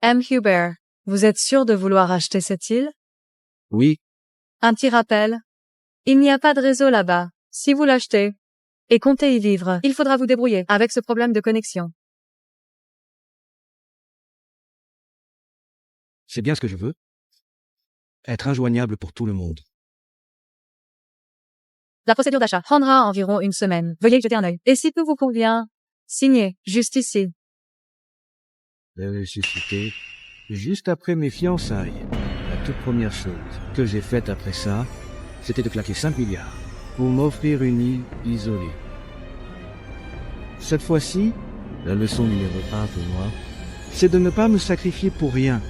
M. Hubert, vous êtes sûr de vouloir acheter cette île? Oui, Un petit rappel. Il n'y a pas de réseau là-bas. Si vous l'achetez et comptez y vivre, il faudra vous débrouiller avec ce problème de connexion. c'est bien ce que je veux. Être injoignable pour tout le monde. La procédure d'achat prendra environ une semaine. Veuillez y jeter un œil. Et si tout vous convient, signez, juste ici. J'avais suscité juste après mes fiançailles. La toute première chose que j'ai faite après ça, c'était de claquer 5 milliards pour m'offrir une île isolée. Cette fois-ci, la leçon numéro 1 pour moi, c'est de ne pas me sacrifier pour rien.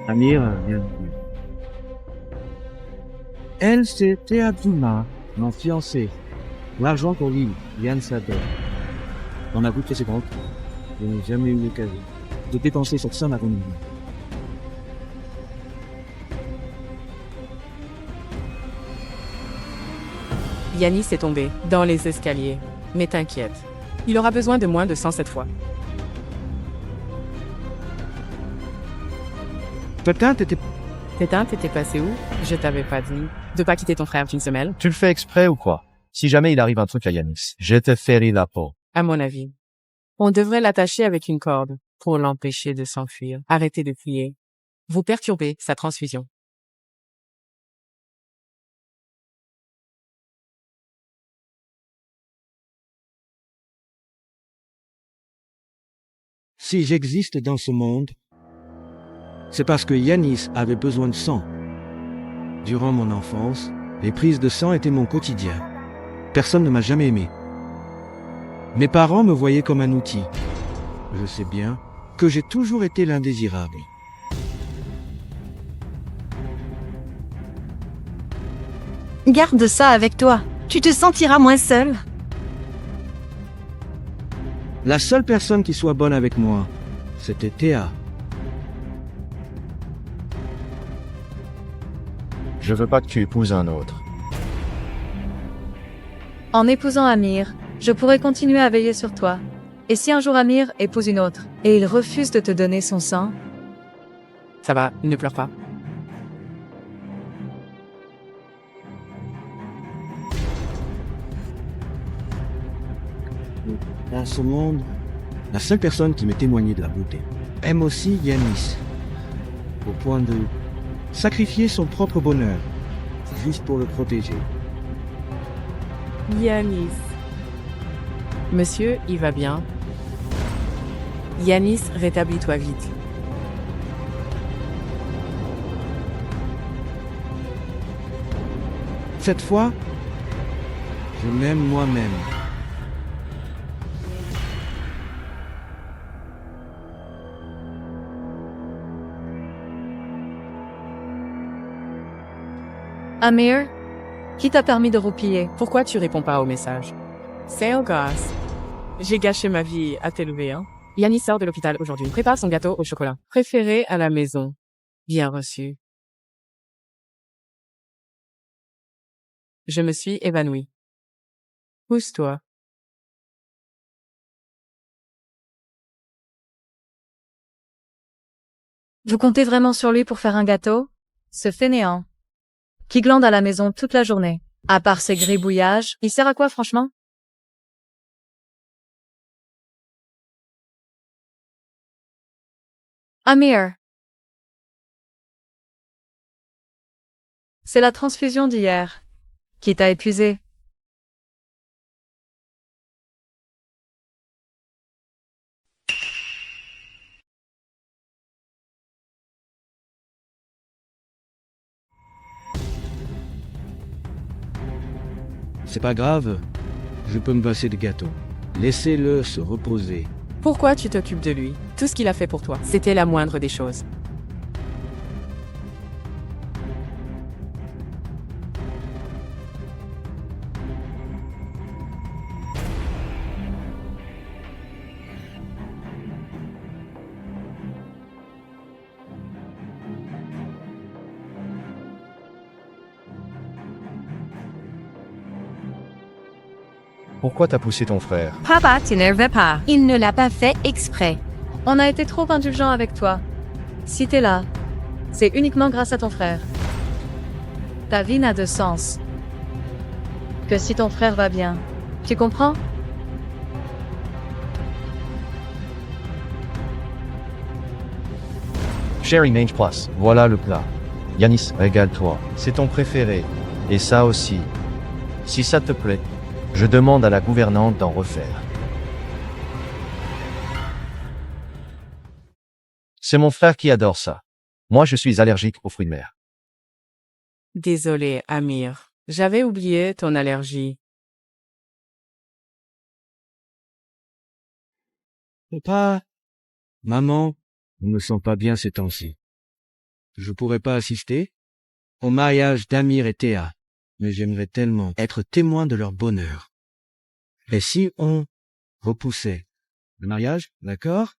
Amir vient de dire. Elle, c'était Abdullah, mon fiancé. L'argent pour l'île, Yann Sader. Dans la route précédente, je n'ai jamais eu l'occasion de dépenser cette somme avant midi. Yanis est tombé dans les escaliers. Mais t'inquiète, il aura besoin de moins de 100 cette fois. Ta teinte était... Tes teintes étaient passées où? Je t'avais pas dit de pas quitter ton frère d'une semelle, Tu le fais exprès ou quoi? Si jamais il arrive un truc à Yanis, je te ferai la peau. à mon avis. On devrait l'attacher avec une corde pour l'empêcher de s'enfuir. Arrêtez de crier. Vous perturbez sa transfusion. Si j'existe dans ce monde, c'est parce que Yanis avait besoin de sang. Durant mon enfance, les prises de sang étaient mon quotidien. Personne ne m'a jamais aimé. Mes parents me voyaient comme un outil. Je sais bien que j'ai toujours été l'indésirable. Garde ça avec toi. Tu te sentiras moins seul. La seule personne qui soit bonne avec moi, c'était Théa. Je veux pas que tu épouses un autre. En épousant Amir, je pourrai continuer à veiller sur toi. Et si un jour Amir épouse une autre, et il refuse de te donner son sang, Ça va, ne pleure pas. Dans ce monde, la seule personne qui m'ait témoigné de la beauté aime aussi Yanis, au point de sacrifier son propre bonheur, juste pour le protéger. Yanis. Monsieur, il va bien. Yanis, rétablis-toi vite. Cette fois, je m'aime moi-même. Amir, qui t'a permis de roupiller? Pourquoi tu réponds pas au message? C'est gosse. J'ai gâché ma vie à t'élever, hein. Yanis sort de l'hôpital aujourd'hui. Prépare son gâteau au chocolat. Préféré à la maison. Bien reçu. Je me suis évanouie. Pousse-toi. Vous comptez vraiment sur lui pour faire un gâteau? Ce fainéant. Qui glande à la maison toute la journée. À part ses gribouillages, il sert à quoi franchement? Amir. C'est la transfusion d'hier qui t'a épuisé. C'est pas grave, je peux me passer de gâteau. Laissez-le se reposer. Pourquoi tu t'occupes de lui? Tout ce qu'il a fait pour toi, c'était la moindre des choses. Pourquoi t'as poussé ton frère? Papa, t'énerve pas. Il ne l'a pas fait exprès. On a été trop indulgents avec toi. Si t'es là, c'est uniquement grâce à ton frère. Ta vie n'a de sens que si ton frère va bien. Tu comprends? Sherry Mange Plus. Voilà le plat. Yanis, régale-toi. C'est ton préféré. Et ça aussi. Si ça te plaît, je demande à la gouvernante d'en refaire. C'est mon frère qui adore ça. Moi, je suis allergique aux fruits de mer. Désolé, Amir. J'avais oublié ton allergie. Papa, maman, je ne me sens pas bien ces temps-ci. Je pourrais pas assister au mariage d'Amir et Théa, mais j'aimerais tellement être témoin de leur bonheur. Et si on repoussait le mariage, d'accord?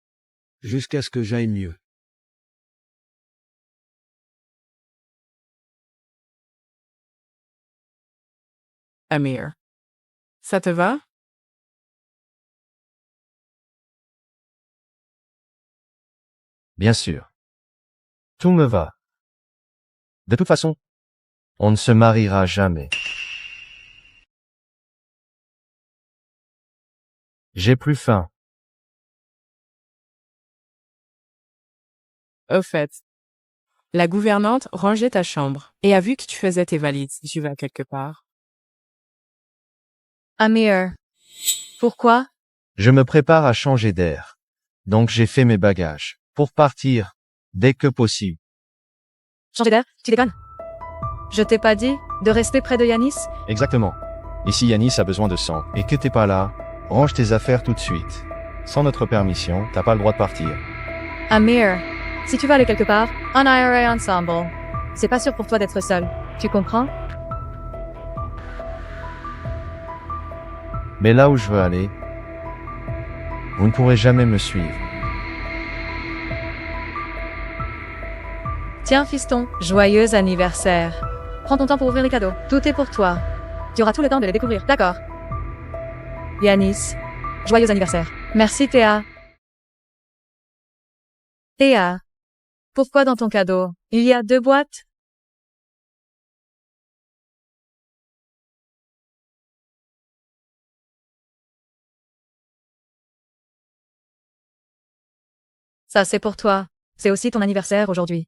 Jusqu'à ce que j'aille mieux. Amir. Ça te va? Bien sûr. Tout me va. De toute façon, on ne se mariera jamais. J'ai plus faim. Au fait, la gouvernante rangeait ta chambre et a vu que tu faisais tes valises si tu vas quelque part. Amir. Pourquoi? Je me prépare à changer d'air. Donc j'ai fait mes bagages. Pour partir. Dès que possible. Changer d'air? Tu déconnes? Je t'ai pas dit de rester près de Yanis? Exactement. Et si Yanis a besoin de sang et que t'es pas là, range tes affaires tout de suite. Sans notre permission, t'as pas le droit de partir. Amir. Si tu vas aller quelque part, on irait ensemble. C'est pas sûr pour toi d'être seul. Tu comprends? Mais là où je veux aller, vous ne pourrez jamais me suivre. Tiens, fiston, joyeux anniversaire. Prends ton temps pour ouvrir les cadeaux. Tout est pour toi. Tu auras tout le temps de les découvrir, d'accord? Yanis, joyeux anniversaire. Merci, Théa. Théa, pourquoi dans ton cadeau, il y a 2 boîtes? Ça, c'est pour toi. C'est aussi ton anniversaire aujourd'hui.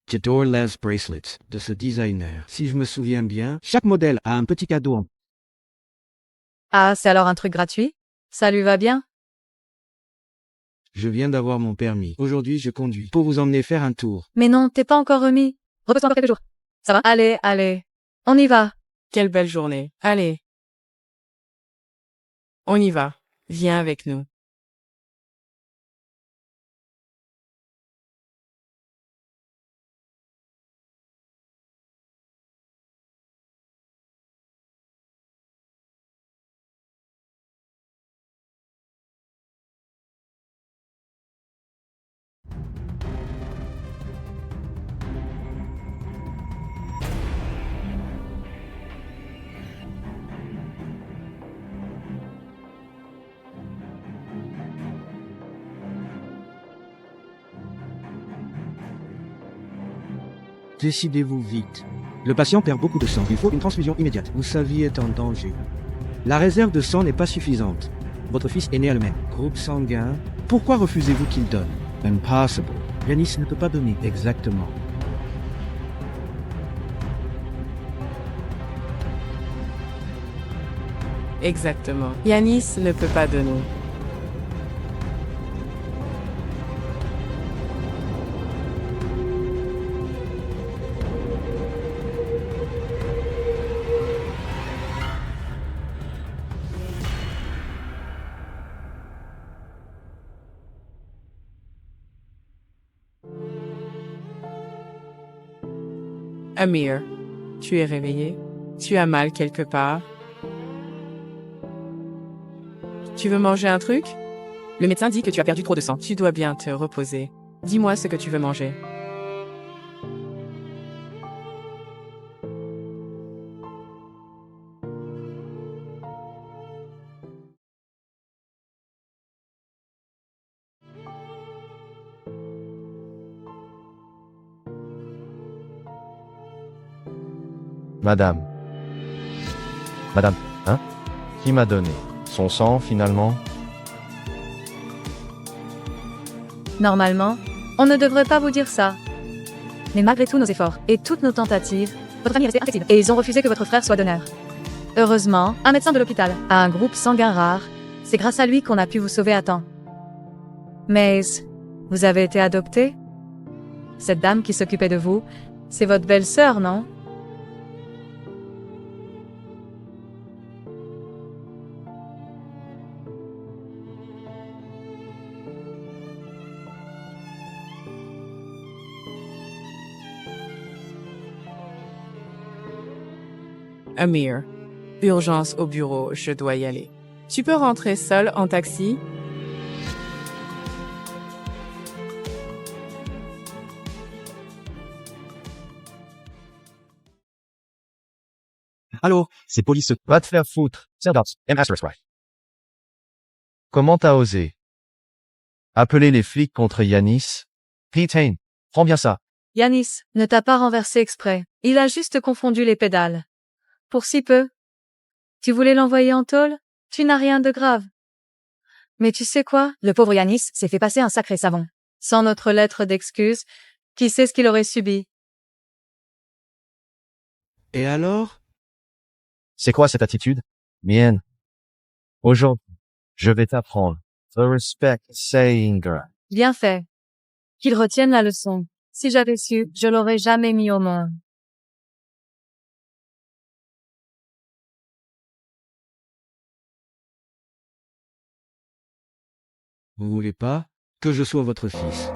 J'adore les bracelets de ce designer. Si je me souviens bien, chaque modèle a un petit cadeau en... Ah, c'est alors un truc gratuit? Ça lui va bien? Je viens d'avoir mon permis. Aujourd'hui, je conduis pour vous emmener faire un tour. Mais non, t'es pas encore remis. Repose-toi encore quelques jours. Ça va? Allez, allez. On y va. Quelle belle journée. Allez. On y va. Viens avec nous. Décidez-vous vite. Le patient perd beaucoup de sang. Il faut une transfusion immédiate. Vous saviez est en danger. La réserve de sang n'est pas suffisante. Votre fils est né allemand. Groupe sanguin. Pourquoi refusez-vous qu'il donne? Impossible. Yanis ne peut pas donner. Exactement. Exactement. Yanis ne peut pas donner. Amir, tu es réveillé? Tu as mal quelque part? Tu veux manger un truc? Le médecin dit que tu as perdu trop de sang. Tu dois bien te reposer. Dis-moi ce que tu veux manger. Madame. Madame, hein? Qui m'a donné son sang finalement? Normalement, on ne devrait pas vous dire ça. Mais malgré tous nos efforts et toutes nos tentatives, votre ami est resté inflexible et ils ont refusé que votre frère soit donneur. Heureusement, un médecin de l'hôpital a un groupe sanguin rare. C'est grâce à lui qu'on a pu vous sauver à temps. Mais vous avez été adopté? Cette dame qui s'occupait de vous, c'est votre belle-sœur, non? Amir. Urgence au bureau, je dois y aller. Tu peux rentrer seul en taxi? Allô, c'est police. Va te faire foutre. Comment t'as osé appeler les flics contre Yanis? Pete, prends bien ça. Yanis ne t'a pas renversé exprès. Il a juste confondu les pédales. Pour si peu. Tu voulais l'envoyer en tôle? Tu n'as rien de grave. Mais tu sais quoi? Le pauvre Yanis s'est fait passer un sacré savon. Sans notre lettre d'excuse, qui sait ce qu'il aurait subi? Et alors? C'est quoi cette attitude? Mienne. Aujourd'hui, je vais t'apprendre. The respect saying. Bien fait. Qu'il retienne la leçon. Si j'avais su, je l'aurais jamais mis au monde. Vous voulez pas que je sois votre fils?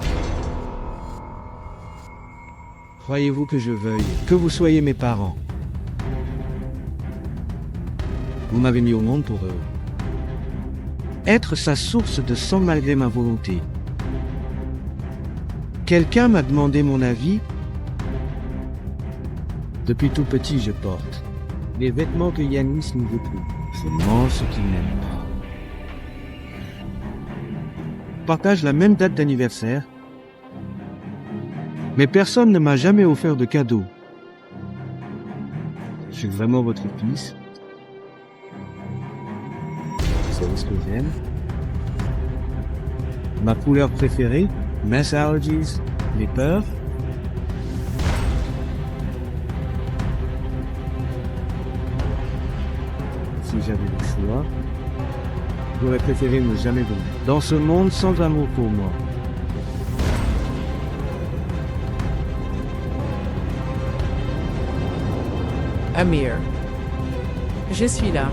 Croyez-vous que je veuille que vous soyez mes parents? Vous m'avez mis au monde pour être sa source de sang malgré ma volonté. Quelqu'un m'a demandé mon avis. Depuis tout petit, je porte les vêtements que Yanis ne veut plus. Je mange ce qu'il n'aime pas. On partage la même date d'anniversaire, mais personne ne m'a jamais offert de cadeau. Je suis vraiment votre fils. Vous savez ce que j'aime? Ma couleur préférée? Mes allergies? Mes peurs? Si j'avais le choix, j'aurais préféré ne jamais donner. Dans ce monde sans amour pour moi. Amir. Je suis là.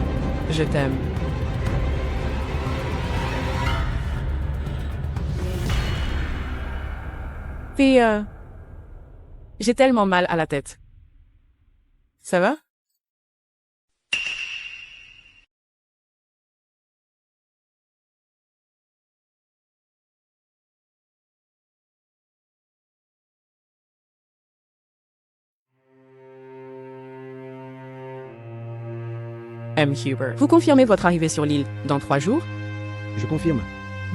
Je t'aime. Puis, j'ai tellement mal à la tête. Ça va? M. Huber. Vous confirmez votre arrivée sur l'île dans 3 jours? Je confirme.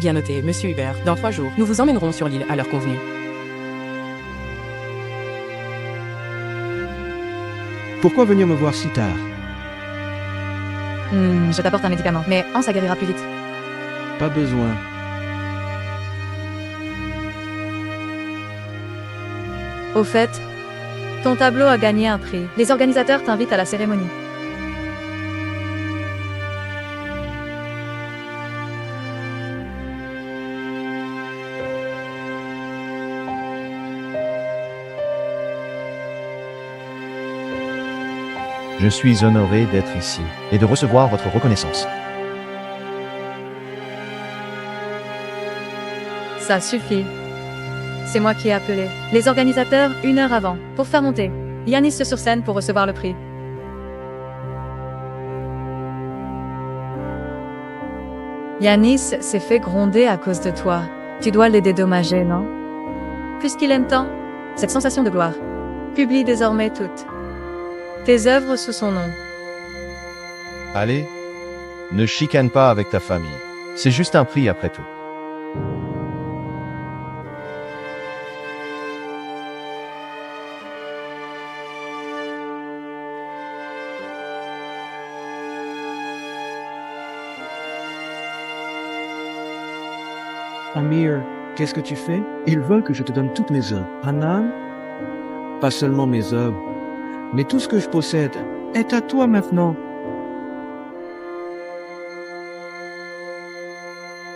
Bien noté, Monsieur Hubert. Dans 3 jours, nous vous emmènerons sur l'île à l'heure convenue. Pourquoi venir me voir si tard? Je t'apporte un médicament, mais Hans ça guérira plus vite. Pas besoin. Au fait, ton tableau a gagné un prix. Les organisateurs t'invitent à la cérémonie. Je suis honoré d'être ici et de recevoir votre reconnaissance. Ça suffit. C'est moi qui ai appelé les organisateurs 1 heure avant pour faire monter Yanis sur scène pour recevoir le prix. Yanis s'est fait gronder à cause de toi. Tu dois les dédommager, non? Puisqu'il aime tant cette sensation de gloire. Publie désormais toutes tes œuvres sous son nom. Allez, ne chicane pas avec ta famille. C'est juste un prix après tout. Amir, qu'est-ce que tu fais? Ils veulent que je te donne toutes mes œuvres. Hanan? Pas seulement mes œuvres, mais tout ce que je possède est à toi maintenant.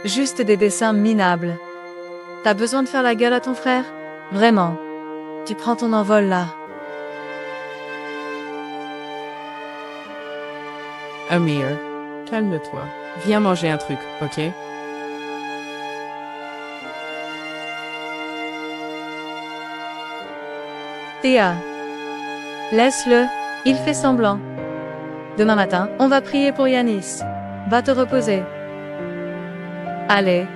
Juste des dessins minables. T'as besoin de faire la gueule à ton frère? Vraiment. Tu prends ton envol là. Amir, calme-toi. Viens manger un truc, ok? Théa. Laisse-le. Il fait semblant. Demain matin, on va prier pour Yanis. Va te reposer. Allez.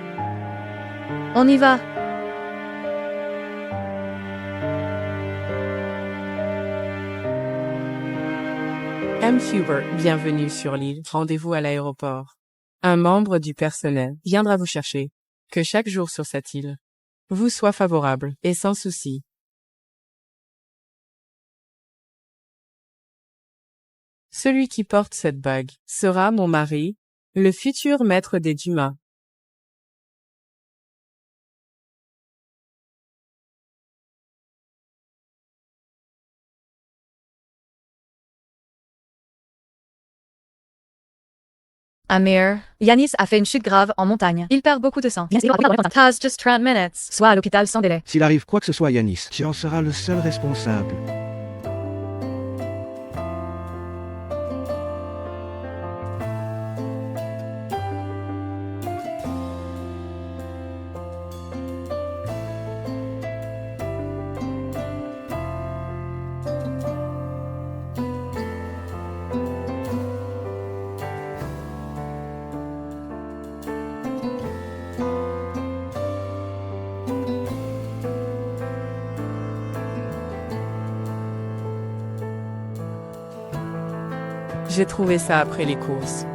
On y va. M. Hubert, bienvenue sur l'île. Rendez-vous à l'aéroport. Un membre du personnel viendra vous chercher. Que chaque jour sur cette île vous soit favorable et sans souci. Celui qui porte cette bague sera mon mari, le futur maître des Dumas. Amir, Yanis a fait une chute grave en montagne. Il perd beaucoup de sang. Has just 30 minutes. Sois à l'hôpital sans délai. S'il arrive quoi que ce soit à Yanis, tu en seras le seul responsable. J'ai trouvé ça après les courses.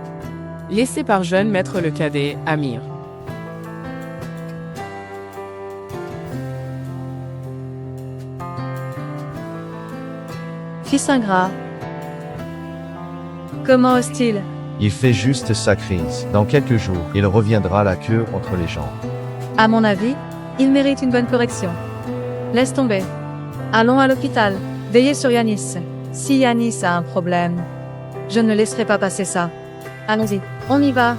Laissé par jeune maître le cadet, Amir. Fils ingrat. Comment ose-t-il? Il fait juste sa crise. Dans quelques jours, il reviendra la queue entre les jambes. À mon avis, il mérite une bonne correction. Laisse tomber. Allons à l'hôpital. Veillez sur Yanis. Si Yanis a un problème, je ne laisserai pas passer ça. Allons-y. On y va.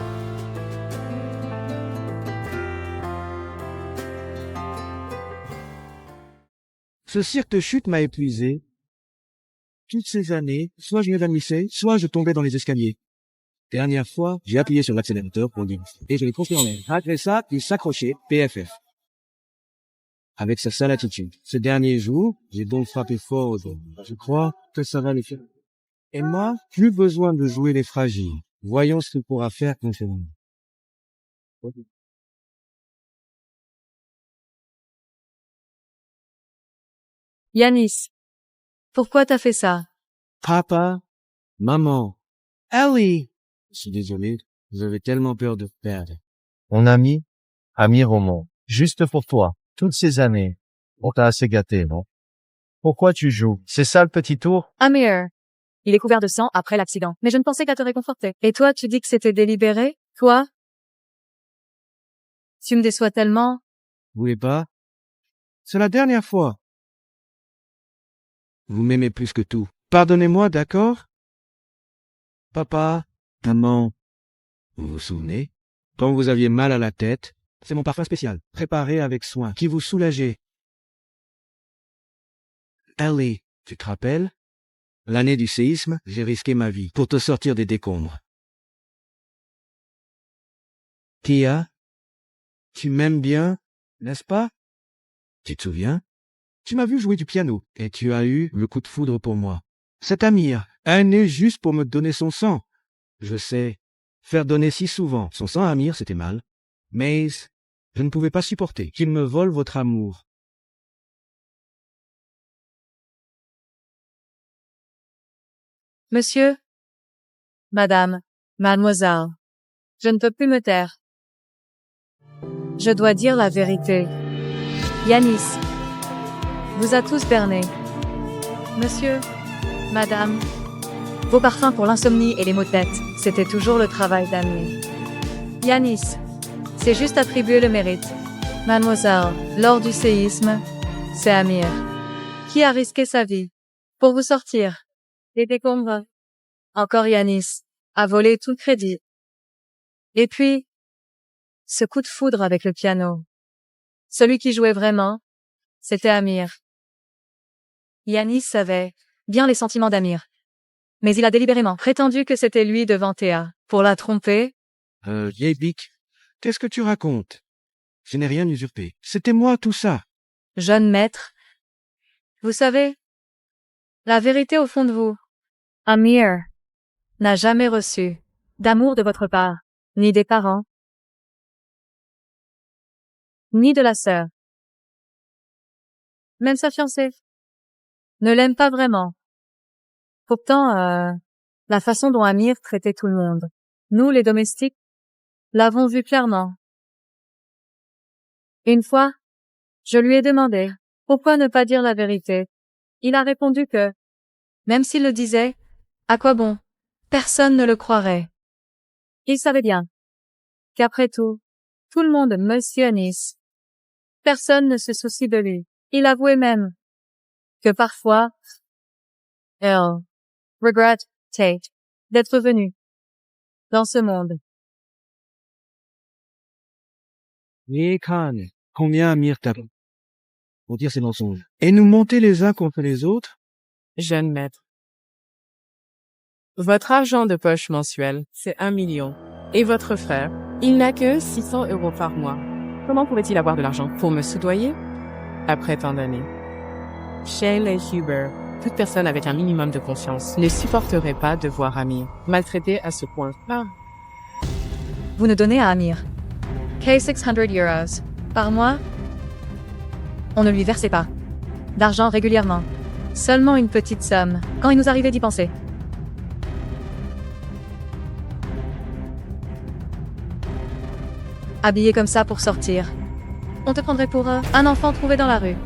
Ce cirque de chute m'a épuisé. Toutes ces années, soit je m'évanouissais, soit je tombais dans les escaliers. Dernière fois, j'ai appuyé sur l'accélérateur pour lui, et je l'ai construit en l'air. Après ça, il s'accrochait, PFF. Avec sa sale attitude. Ce dernier jour, j'ai donc frappé fort au dos. Je crois que ça va le faire. Et moi, plus besoin de jouer les fragiles. Voyons ce qu'il pourra faire contre nous. Yanis. Pourquoi t'as fait ça? Papa, maman, Ellie. Je suis désolé, j'avais tellement peur de te perdre. Mon ami, Amir Roman, juste pour toi, toutes ces années, on t'a assez gâté, non? Pourquoi tu joues? C'est ça le petit tour? Amir. Il est couvert de sang après l'accident. Mais je ne pensais qu'à te réconforter. Et toi, tu dis que c'était délibéré? Toi? Tu me déçois tellement. Vous voulez pas? C'est la dernière fois. Vous m'aimez plus que tout. Pardonnez-moi, d'accord? Papa, maman, vous vous souvenez? Quand vous aviez mal à la tête, c'est mon parfum spécial, préparé avec soin, qui vous soulageait. Ellie, tu te rappelles? L'année du séisme, j'ai risqué ma vie pour te sortir des décombres. Tia, tu m'aimes bien, n'est-ce pas? Tu te souviens? Tu m'as vu jouer du piano et tu as eu le coup de foudre pour moi. Cet Amir, un né juste pour me donner son sang. Je sais, Faire donner si souvent son sang à Amir, c'était mal. Mais je ne pouvais pas supporter qu'il me vole votre amour. Monsieur, madame, mademoiselle, je ne peux plus me taire. Je dois dire la vérité. Yanis vous a tous berné. Monsieur, madame, vos parfums pour l'insomnie et les maux de tête, c'était toujours le travail d'Amir. Yanis, c'est juste attribuer le mérite. Mademoiselle, lors du séisme, c'est Amir qui a risqué sa vie pour vous sortir des décombres. Encore Yanis a volé tout le crédit. Et puis, ce coup de foudre avec le piano. Celui qui jouait vraiment, c'était Amir. Yanis savait bien les sentiments d'Amir. Mais il a délibérément prétendu que c'était lui devant Théa, pour la tromper. Vieille bique, qu'est-ce que tu racontes? Je n'ai rien usurpé. C'était moi tout ça. Jeune maître, vous savez, la vérité au fond de vous, Amir n'a jamais reçu d'amour de votre part, ni des parents, ni de la sœur. Même sa fiancée ne l'aime pas vraiment. Pourtant, la façon dont Amir traitait tout le monde, nous les domestiques, l'avons vu clairement. Une fois, je lui ai demandé pourquoi ne pas dire la vérité. Il a répondu que, même s'il le disait, à quoi bon? Personne ne le croirait. Il savait bien qu'après tout le monde Monsieur Nice. Personne ne se soucie de lui. Il avouait même que parfois, elle regrette Tate d'être venu dans ce monde. Mais Khan, combien Amir t'a pour dire ces mensonges? Et nous monter les uns contre les autres? Jeune maître. Votre argent de poche mensuel, c'est 1 million. Et votre frère, il n'a que 600 € par mois. Comment pourrait-il avoir de l'argent pour me soudoyer? Après tant d'années. Shayla Huber, toute personne avec un minimum de conscience ne supporterait pas de voir Amir maltraité à ce point. Vous ne donnez à Amir que 600 € par mois? On ne lui versait pas d'argent régulièrement. Seulement une petite somme, quand il nous arrivait d'y penser. Habillé comme ça pour sortir. On te prendrait pour un enfant trouvé dans la rue.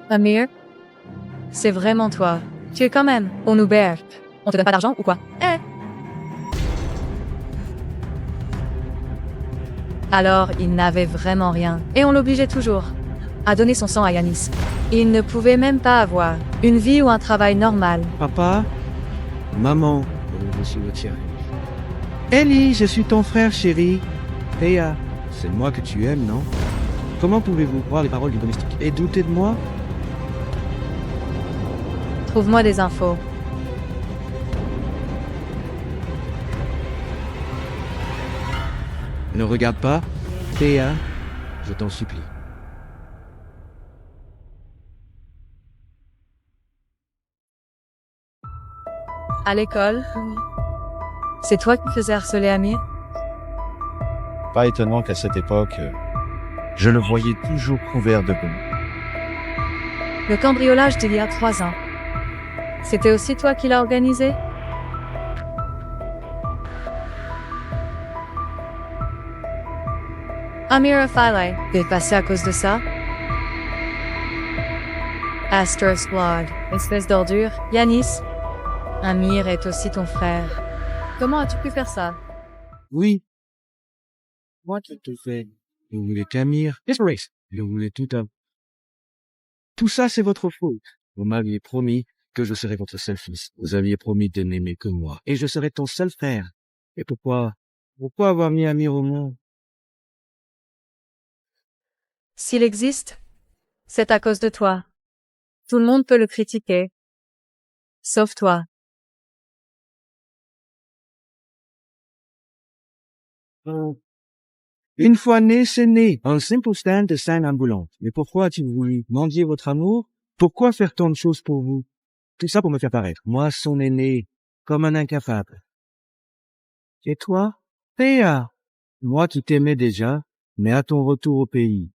Amir, c'est vraiment toi. Tu es quand même au Noubert. On te donne pas d'argent ou quoi? Alors, il n'avait vraiment rien. Et on l'obligeait toujours à donner son sang à Yanis. Il ne pouvait même pas avoir une vie ou un travail normal. Papa? Maman? Je suis votre chérie. Ellie, je suis ton frère chéri. Théa, c'est moi que tu aimes, non? Comment pouvez-vous croire les paroles du domestique et douter de moi? Trouve-moi des infos. Ne regarde pas, Théa, je t'en supplie. À l'école, c'est toi qui faisais harceler Amir? Pas étonnant qu'à cette époque, je le voyais toujours couvert de boue. Le cambriolage d'il y a 3 ans. C'était aussi toi qui l'as organisé? Amir Afile est passé à cause de ça? Astros Blood, espèce d'ordure. Yanis, Amir est aussi ton frère. Comment as-tu pu faire ça? Oui. Moi qui te fais. Je voulais qu'Amir. Race. Je voulais tout un. Tout ça, c'est votre faute. Vous m'aviez promis que je serais votre seul fils. Vous aviez promis de n'aimer que moi. Et je serais ton seul frère. Et pourquoi avoir mis Amir au monde? S'il existe, c'est à cause de toi. Tout le monde peut le critiquer. Sauf toi. Une fois né, c'est né. Un simple stand de scène ambulante. Mais pourquoi as-tu voulu mendier votre amour? Pourquoi faire tant de choses pour vous? Tout ça pour me faire paraître, moi, son aîné, comme un incapable. Et toi? Théa, moi qui t'aimais déjà, mais à ton retour au pays.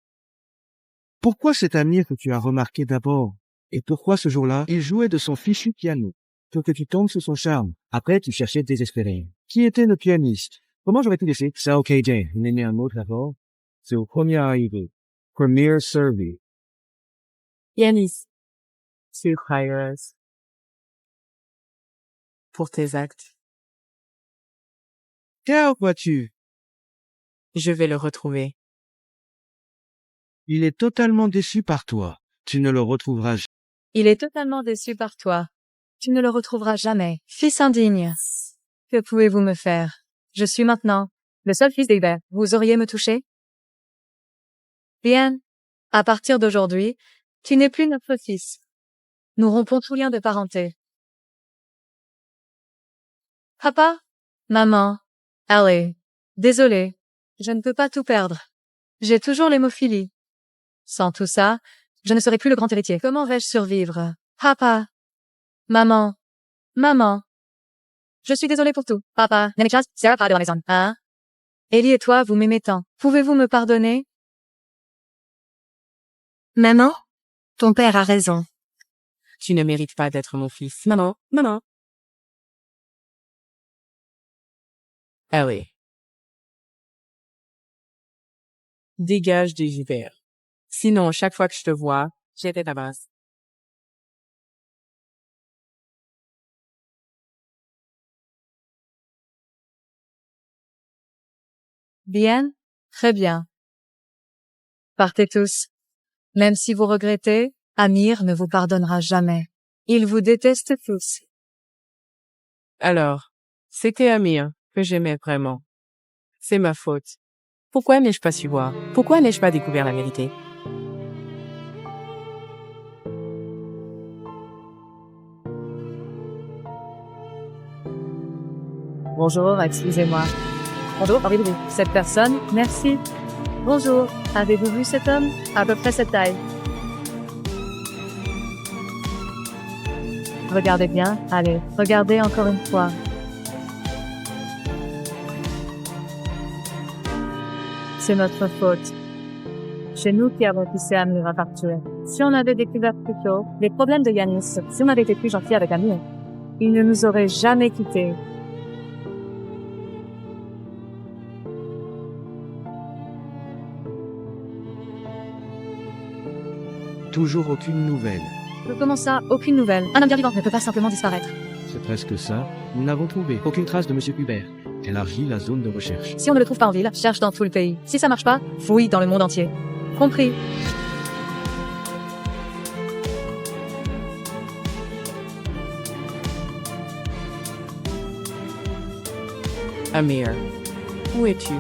Pourquoi cet ami que tu as remarqué d'abord? Et pourquoi ce jour-là, il jouait de son fichu piano, pour que tu tombes sous son charme? Après, tu cherchais désespéré. Qui était le pianiste? Comment j'aurais pu laisser? C'est OK, Jane. Il n'est né un autre d'abord. C'est au premier arrivé. Premier servi. Yanis, tu heureuse pour tes actes. Théa, où vas-tu? Je vais le retrouver. Il est totalement déçu par toi. Tu ne le retrouveras jamais. Il est totalement déçu par toi. Tu ne le retrouveras jamais. Fils indigne. Que pouvez-vous me faire? Je suis maintenant le seul fils d'Hébert. Vous auriez me toucher? Bien. À partir d'aujourd'hui, tu n'es plus notre fils. Nous rompons tout lien de parenté. Papa? Maman? Allez. Désolé. Je ne peux pas tout perdre. J'ai toujours l'hémophilie. Sans tout ça, je ne serai plus le grand héritier. Comment vais-je survivre? Papa? Maman? Maman? Je suis désolée pour tout. Papa, Nenekas, Sarah pas de la maison. Hein? Ellie et toi, vous m'aimez tant. Pouvez-vous me pardonner? Maman? Ton père a raison. Tu ne mérites pas d'être mon fils. Maman, maman. Allez. Dégage des hivers. Sinon, chaque fois que je te vois, j'étais ta base. Bien? Très bien. Partez tous. Même si vous regrettez, Amir ne vous pardonnera jamais. Il vous déteste tous. Alors, c'était Amir que j'aimais vraiment. C'est ma faute. Pourquoi n'ai-je pas su voir? Pourquoi n'ai-je pas découvert la vérité? Bonjour, excusez-moi. Bonjour, avez-vous vu cette personne? Merci. Bonjour, avez-vous vu cet homme? À peu près cette taille. Regardez bien, allez, regardez encore une fois. C'est notre faute. C'est nous qui avons poussé Amir à partir. Si on avait découvert plus tôt les problèmes de Yanis, si on avait été plus gentil avec Amir, il ne nous aurait jamais quittés. Toujours aucune nouvelle. Comment ça, aucune nouvelle? Un homme bien vivant ne peut pas simplement disparaître. C'est presque ça. Nous n'avons trouvé aucune trace de Monsieur Hubert. Élargis la zone de recherche. Si on ne le trouve pas en ville, cherche dans tout le pays. Si ça marche pas, fouille dans le monde entier. Compris. Amir, où es-tu?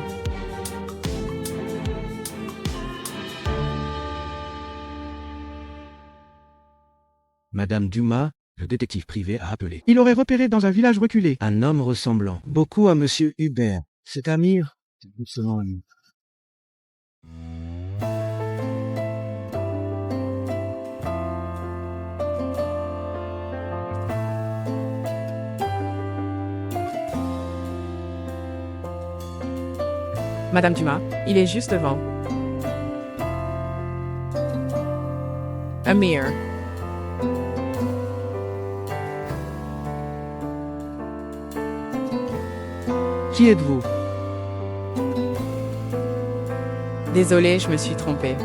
Madame Dumas, le détective privé, a appelé. Il aurait repéré dans un village reculé un homme ressemblant beaucoup à Monsieur Hubert. C'est Amir? Selon lui. Madame Dumas, il est juste devant. Amir, Qui êtes-vous? désolé, je me suis trompée.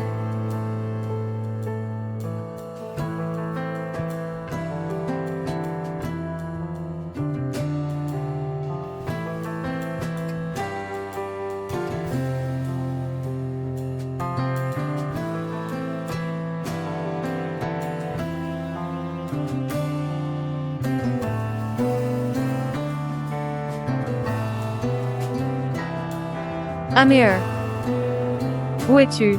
Amir. Où es-tu?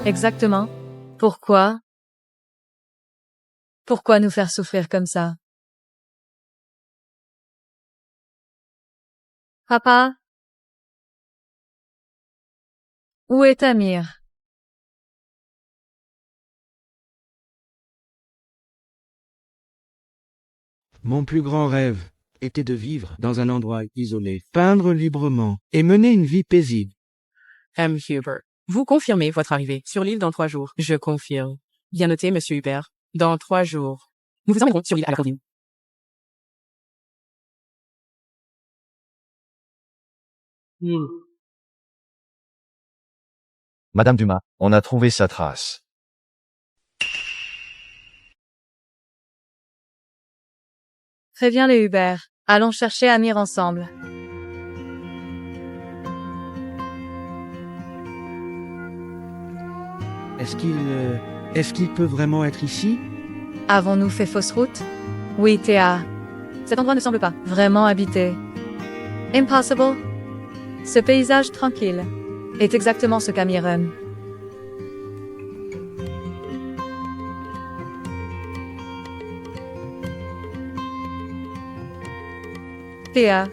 Exactement. Pourquoi? Pourquoi nous faire souffrir comme ça? Papa? Où est Amir? Mon plus grand rêve était de vivre dans un endroit isolé, peindre librement et mener une vie paisible. M. Hubert. Vous confirmez votre arrivée sur l'île dans 3 jours. Je confirme. Bien noté, Monsieur Hubert. Dans 3 jours. Nous vous emmènerons sur l'île à la Colline. Madame Dumas, on a trouvé sa trace. Très bien les Hubert. Allons chercher Amir ensemble. Est-ce qu'il peut vraiment être ici? Avons-nous fait fausse route? Oui, Théa. Cet endroit ne semble pas vraiment habité. Impossible. Ce paysage tranquille est exactement ce qu'Amir aime. Théa.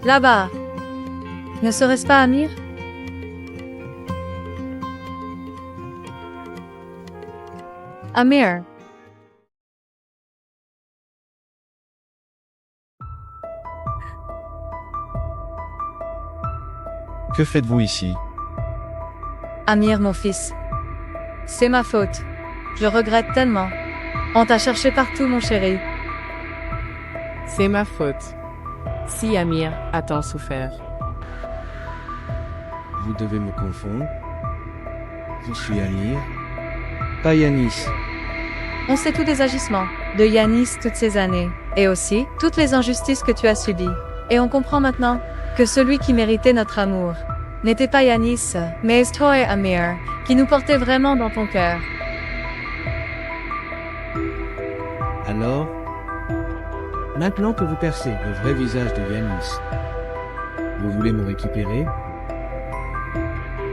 Là-bas. Ne serait-ce pas Amir? Amir. Que faites-vous ici? Amir, mon fils. C'est ma faute. Je regrette tellement. On t'a cherché partout, mon chéri. C'est ma faute. Si Amir a tant souffert. Vous devez me confondre. Je suis Amir, pas Yanis. On sait tous des agissements de Yanis toutes ces années, et aussi toutes les injustices que tu as subies. Et on comprend maintenant que celui qui méritait notre amour n'était pas Yanis, mais toi et Amir, qui nous portait vraiment dans ton cœur. Alors, maintenant que vous percez le vrai visage de Yanis, vous voulez me récupérer?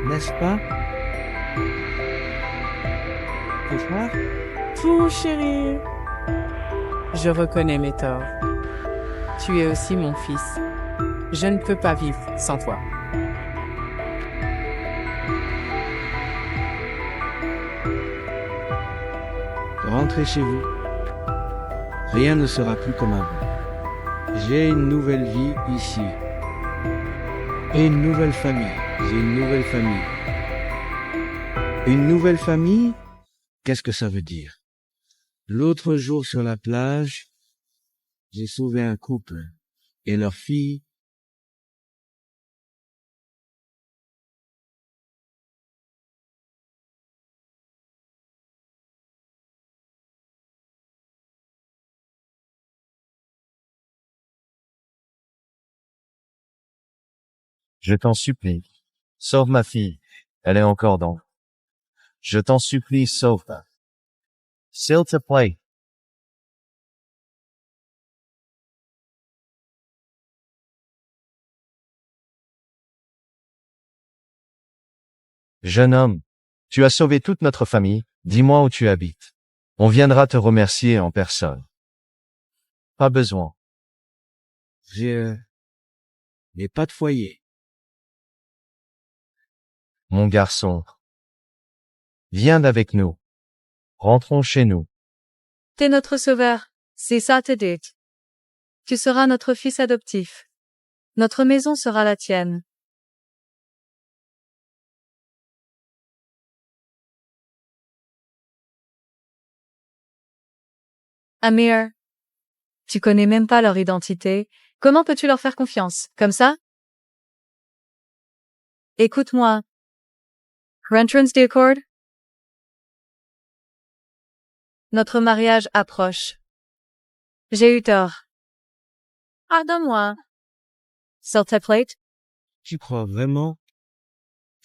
N'est-ce pas? C'est ça? Tout, chéri. Je reconnais mes torts. Tu es aussi mon fils. Je ne peux pas vivre sans toi. Rentrez chez vous. Rien ne sera plus comme avant. J'ai une nouvelle vie ici. Et une nouvelle famille. J'ai une nouvelle famille. Une nouvelle famille? Qu'est-ce que ça veut dire? L'autre jour sur la plage, j'ai sauvé un couple et leur fille. Je t'en supplie. Sauve ma fille. Elle est encore dans. Je t'en supplie, sauve-la. S'il te plaît. Jeune homme, tu as sauvé toute notre famille, dis-moi où tu habites. On viendra te remercier en personne. Pas besoin. J'ai pas de foyer. Mon garçon. Viens avec nous. Rentrons chez nous. T'es notre sauveur, c'est ça te dit. Tu seras notre fils adoptif. Notre maison sera la tienne. Amir. Tu connais même pas leur identité. Comment peux-tu leur faire confiance, comme ça? Écoute-moi. Rentrance d'accord? Notre mariage approche. J'ai eu tort. Pardonne-moi. S'il te plaît? Tu crois vraiment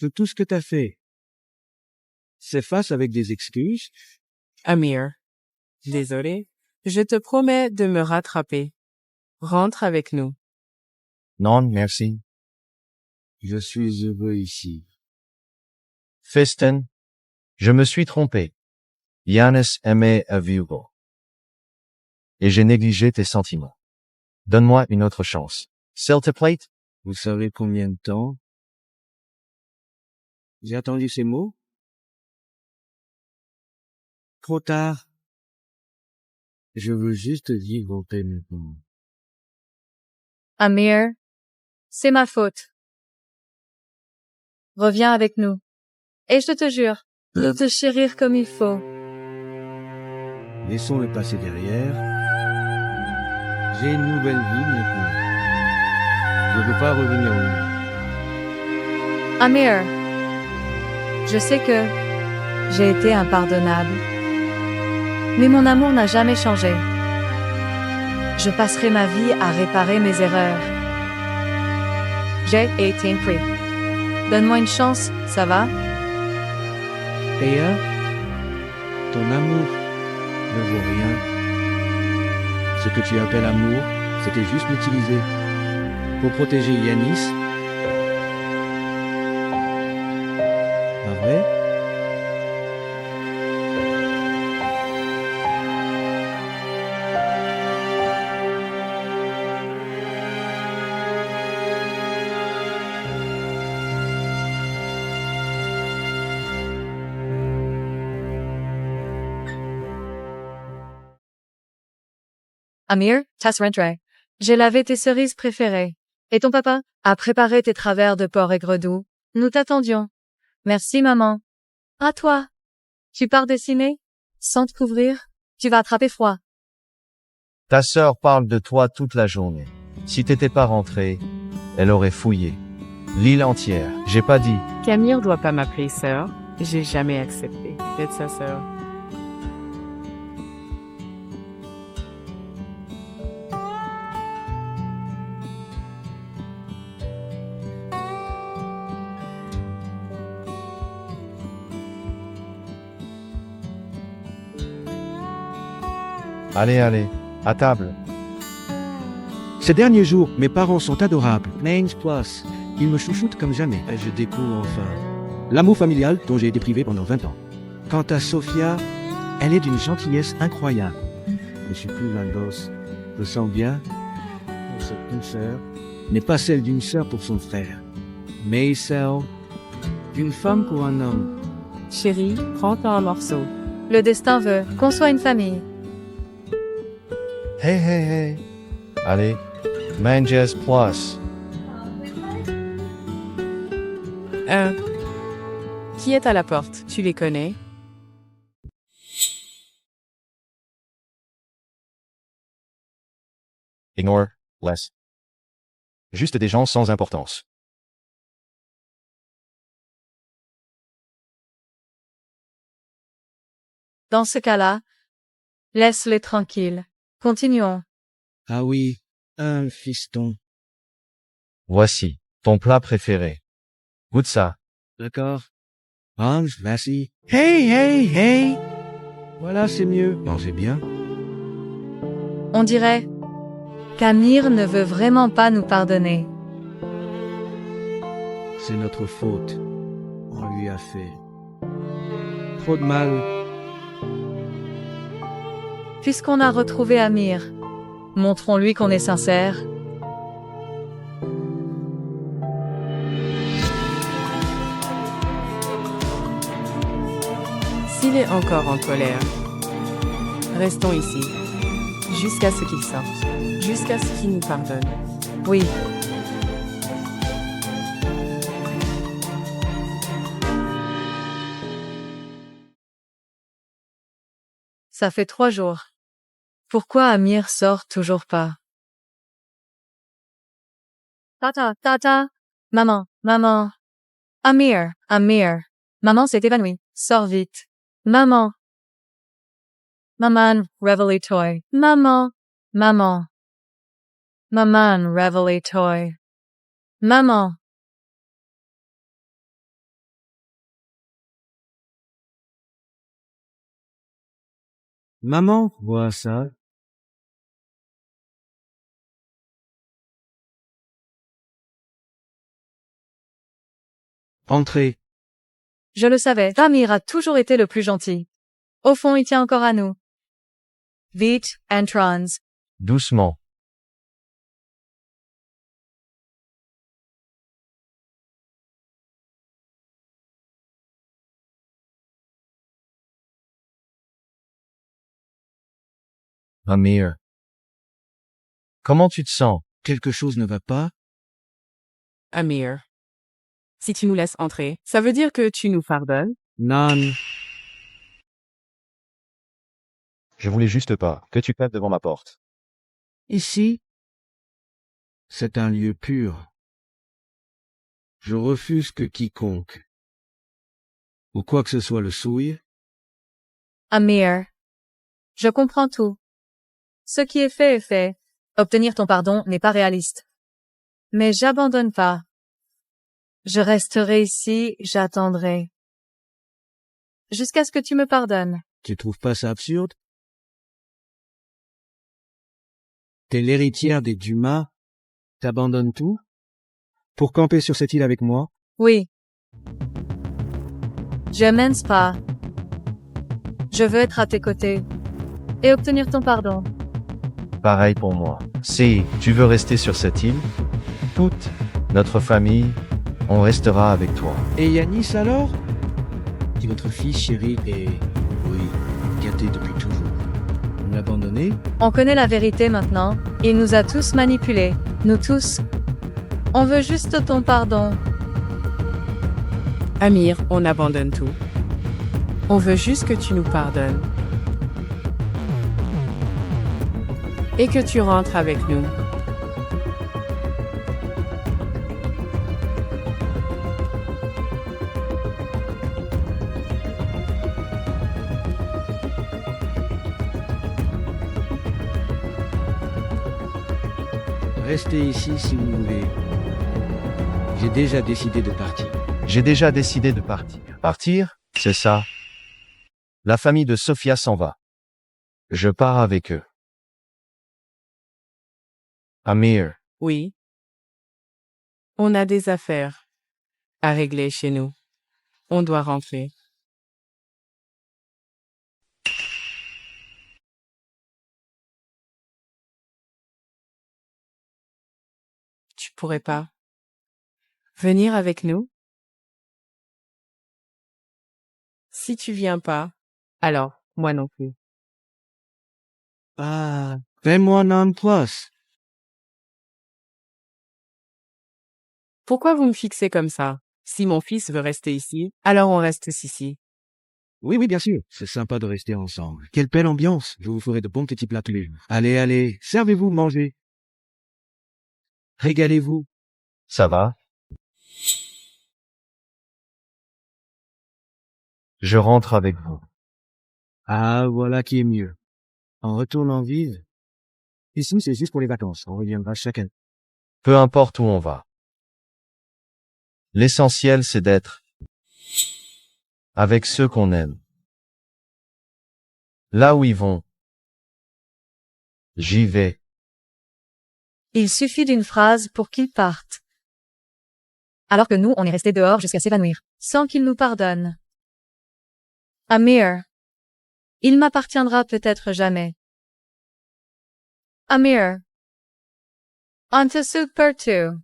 que tout ce que t'as fait s'efface avec des excuses? Amir. Désolé. Je te promets de me rattraper. Rentre avec nous. Non, merci. Je suis heureux ici. Festin. Je me suis trompé. Yanis aimait à Hugo. Et j'ai négligé tes sentiments. Donne-moi une autre chance. S'il te plaît? Vous savez combien de temps j'ai attendu ces mots? Trop tard. Je veux juste vivre en paix maintenant. Amir, c'est ma faute. Reviens avec nous. Et je te jure de te chérir comme il faut. Laissons le passé derrière. J'ai une nouvelle vie maintenant. Je ne veux pas revenir au monde. Amir, je sais que j'ai été impardonnable. Mais mon amour n'a jamais changé. Je passerai ma vie à réparer mes erreurs. J'ai été pris. Donne-moi une chance, ça va? Théa, ton amour ne vaut rien. Ce que tu appelles amour, c'était juste m'utiliser pour protéger Yanis. Pas vrai? Amir, t'as rentré. J'ai lavé tes cerises préférées. Et ton papa a préparé tes travers de porc et gredou. Nous t'attendions. Merci maman. À toi. Tu pars dessiner? Sans te couvrir? Tu vas attraper froid. Ta sœur parle de toi toute la journée. Si t'étais pas rentré, elle aurait fouillé l'île entière. J'ai pas dit. Camille doit pas m'appeler sœur. J'ai jamais accepté d'être sa sœur. Allez, allez, à table. Ces derniers jours, mes parents sont adorables. Names Plus. Ils me chouchoutent comme jamais. Et je découvre enfin l'amour familial dont j'ai été privé pendant 20 ans. Quant à Sophia, elle est d'une gentillesse incroyable. Je suis plus un gosse. Je sens bien que cette douceur n'est pas celle d'une sœur pour son frère, mais celle d'une femme pour un homme. Chérie, prends-toi un morceau. Le destin veut qu'on soit une famille. Hey, hey, hey. Allez, Manges Plus. Qui est à la porte? Tu les connais? Ignore, less. Juste des gens sans importance. Dans ce cas-là, laisse-les tranquilles. Continuons. Ah oui, un fiston. Voici, ton plat préféré. Goûte ça. D'accord. Hans, vas-y. Hey, hey, hey. Voilà, c'est mieux. Mangez bien. On dirait qu'Amir ne veut vraiment pas nous pardonner. C'est notre faute. On lui a fait trop de mal. Puisqu'on a retrouvé Amir, montrons-lui qu'on est sincère. S'il est encore en colère, restons ici. Jusqu'à ce qu'il sorte. Jusqu'à ce qu'il nous pardonne. Oui. Ça fait 3 jours. Pourquoi Amir sort toujours pas? Tata, tata. Maman, maman. Amir, Amir. Maman s'est évanouie. Sors vite. Maman. Maman, réveille toi. Maman. Maman. Maman, réveille toi. Maman. Maman voit ça. Entrez. Je le savais. Amir a toujours été le plus gentil. Au fond, il tient encore à nous. Vite, entrons. Doucement. Amir. Comment tu te sens? Quelque chose ne va pas? Amir. Si tu nous laisses entrer, ça veut dire que tu nous pardonnes? Nan. Je voulais juste pas que tu passes devant ma porte. Ici, c'est un lieu pur. Je refuse que quiconque, ou quoi que ce soit le souille. Amir. Je comprends tout. Ce qui est fait est fait. Obtenir ton pardon n'est pas réaliste. Mais j'abandonne pas. Je resterai ici, j'attendrai. Jusqu'à ce que tu me pardonnes. Tu trouves pas ça absurde? T'es l'héritière des Dumas, t'abandonnes tout? Pour camper sur cette île avec moi? Oui. Je m'aime pas. Je veux être à tes côtés. Et obtenir ton pardon. Pareil pour moi. Si tu veux rester sur cette île, toute notre famille, on restera avec toi. Et Yanis alors? Qui votre fils chéri est, oui, gâté depuis toujours. Vous l'abandonnez? On connaît la vérité maintenant. Il nous a tous manipulés. Nous tous. On veut juste ton pardon. Amir, on abandonne tout. On veut juste que tu nous pardonnes. Et que tu rentres avec nous. Restez ici si vous voulez. J'ai déjà décidé de partir. J'ai déjà décidé de partir. Partir? C'est ça. La famille de Sophia s'en va. Je pars avec eux. Amir. Oui. On a des affaires à régler chez nous. On doit rentrer. Tu pourrais pas venir avec nous? Si tu viens pas, alors moi non plus. Ah, fais-moi non plus. Pourquoi vous me fixez comme ça? Si mon fils veut rester ici, alors on reste ici. Oui, oui, bien sûr. C'est sympa de rester ensemble. Quelle belle ambiance. Je vous ferai de bons petits plats tous les jours. Allez, allez, servez-vous, mangez. Régalez-vous. Ça va? Je rentre avec vous. Ah, voilà qui est mieux. On retourne en ville. Ici, c'est juste pour les vacances. On reviendra chacun. Peu importe où on va. L'essentiel, c'est d'être avec ceux qu'on aime. Là où ils vont, j'y vais. Il suffit d'une phrase pour qu'ils partent. Alors que nous, on est restés dehors jusqu'à s'évanouir, sans qu'ils nous pardonnent. Amir. Il m'appartiendra peut-être jamais. Amir. On te soupe partout.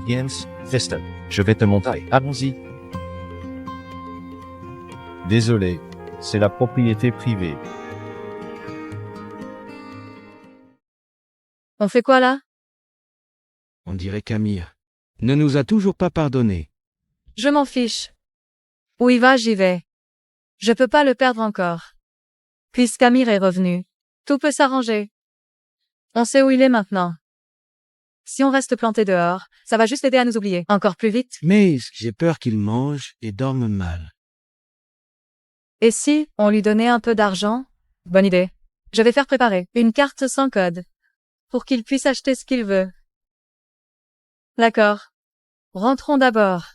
Jens, Festen. Je vais te montrer. Allons-y. Désolé. C'est la propriété privée. On fait quoi là? On dirait qu'Amir ne nous a toujours pas pardonné. Je m'en fiche. Où il va, j'y vais. Je peux pas le perdre encore. Puisqu'Amir est revenu, tout peut s'arranger. On sait où il est maintenant. Si on reste planté dehors, ça va juste aider à nous oublier. Encore plus vite. Mais j'ai peur qu'il mange et dorme mal. Et si, on lui donnait un peu d'argent? Bonne idée. Je vais faire préparer une carte sans code. Pour qu'il puisse acheter ce qu'il veut. D'accord. Rentrons d'abord.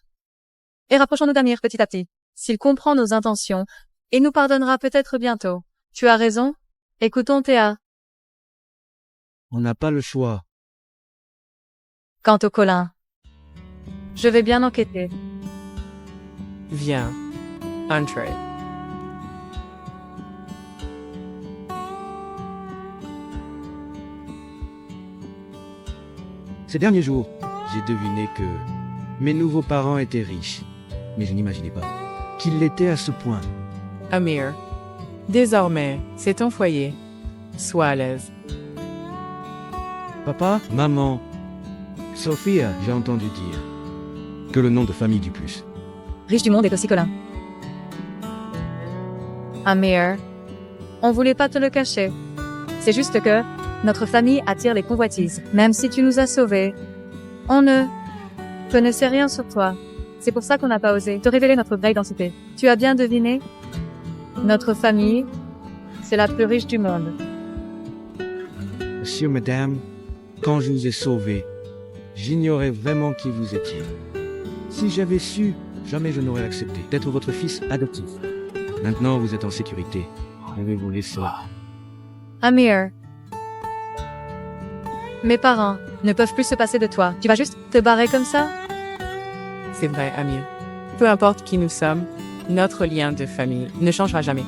Et rapprochons-nous d'Amir petit à petit. S'il comprend nos intentions, il nous pardonnera peut-être bientôt. Tu as raison. Écoutons Théa. On n'a pas le choix. Quant au Colin. Je vais bien enquêter. Viens. Entrez. Ces derniers jours, j'ai deviné que mes nouveaux parents étaient riches. Mais je n'imaginais pas qu'ils l'étaient à ce point. Amir. Désormais, c'est ton foyer. Sois à l'aise. Papa, maman, Sophia, j'ai entendu dire que le nom de famille du plus. Riche du monde est aussi Colin. Amir, on voulait pas te le cacher. C'est juste que notre famille attire les convoitises. Même si tu nous as sauvés, on ne connaissait rien sur toi. C'est pour ça qu'on n'a pas osé te révéler notre vraie identité. Tu as bien deviné? Notre famille, c'est la plus riche du monde. Monsieur, madame, quand je vous ai sauvé, j'ignorais vraiment qui vous étiez. Si j'avais su, jamais je n'aurais accepté d'être votre fils adoptif. Maintenant, vous êtes en sécurité. Je vais vous laisser. Amir, mes parents ne peuvent plus se passer de toi. Tu vas juste te barrer comme ça? C'est vrai, Amir. Peu importe qui nous sommes, notre lien de famille ne changera jamais.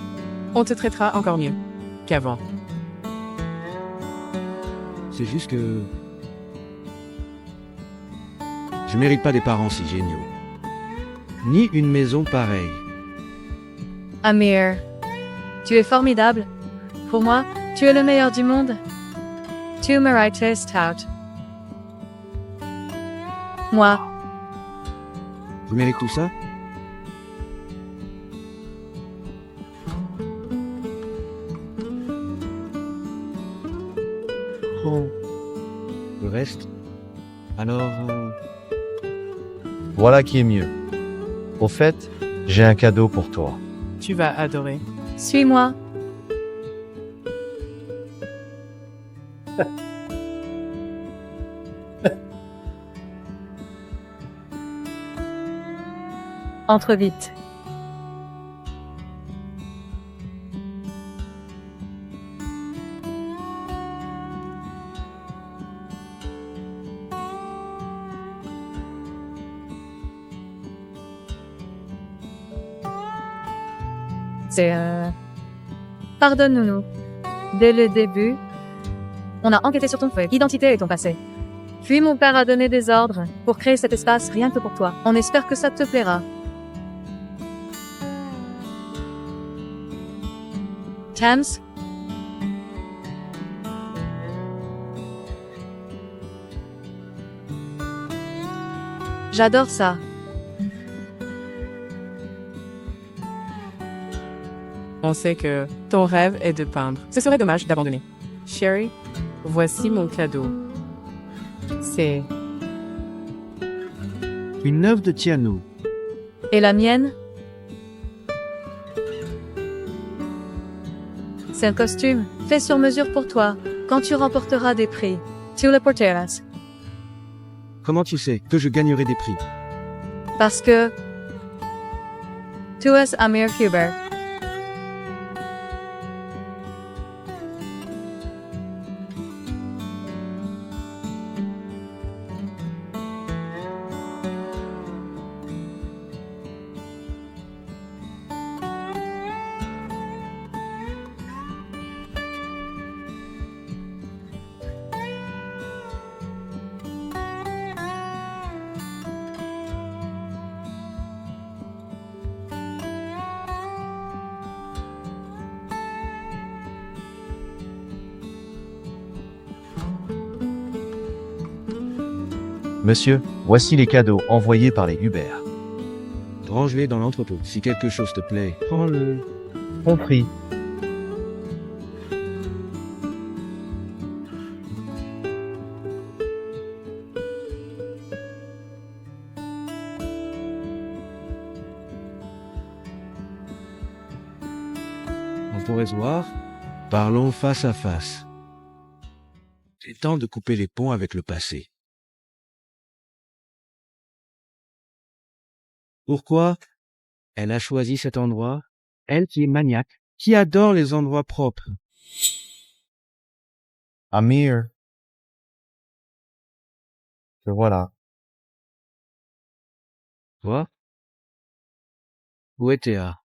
On te traitera encore mieux qu'avant. C'est juste que... je mérite pas des parents si géniaux. Ni une maison pareille. Amir, tu es formidable. Pour moi, tu es le meilleur du monde. Tu mérites out. Moi, Je mérite tout ça? Bon. Le reste? Alors... Voilà qui est mieux. Au fait, j'ai un cadeau pour toi. Tu vas adorer. suis-moi. Entre vite. Pardonne-nous. Dès le début, on a enquêté sur ton fait, identité et ton passé. Puis mon père a donné des ordres pour créer cet espace rien que pour toi. On espère que ça te plaira. Thames? J'adore ça. On sait que ton rêve est de peindre. Ce serait dommage d'abandonner. Sherry, voici mon cadeau. C'est Une œuvre de Tiano. Et la mienne? C'est un costume fait sur mesure pour toi quand tu remporteras des prix. Tu le porteras. Comment tu sais que je gagnerai des prix? Parce que tu es Amir Huber. Monsieur, voici les cadeaux envoyés par les Uber. Range-les dans l'entrepôt. Si quelque chose te plaît, prends-le. Compris. On pourrait se voir. Parlons face à face. C'est temps de couper les ponts avec le passé. Pourquoi elle a choisi cet endroit? Elle qui est maniaque, qui adore les endroits propres. Amir. Te voilà. Toi? Où est Théa?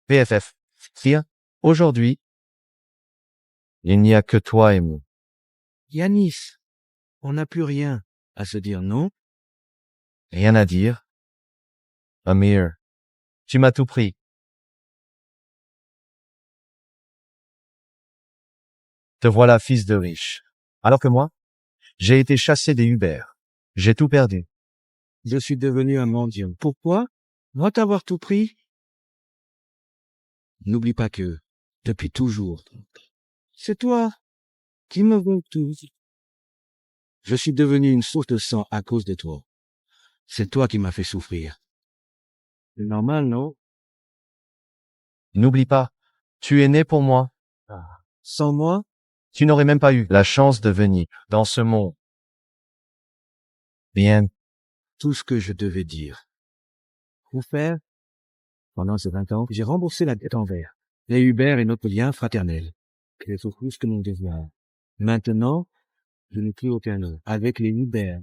PFF. Fia. Aujourd'hui, Il n'y a que toi et moi. Yanis, on n'a plus rien à se dire, non? Rien à dire. Amir, tu m'as tout pris. Te voilà fils de riche. Alors que moi, j'ai été chassé des Uber. J'ai tout perdu. Je suis devenu un mendiant. Pourquoi? Va t'avoir tout pris? N'oublie pas que, depuis toujours, c'est toi qui me veux tout. Je suis devenu une source de sang à cause de toi. C'est toi qui m'as fait souffrir. C'est normal, non? N'oublie pas, tu es né pour moi. Sans moi, Tu n'aurais même pas eu la chance de venir dans ce monde. Bien, tout ce que je devais dire. Pour faire, pendant ces 20 ans, j'ai remboursé la dette envers les Hubert et notre lien fraternel. C'est plus que mon devoir. Maintenant, je n'ai plus aucun nom avec les Hubert.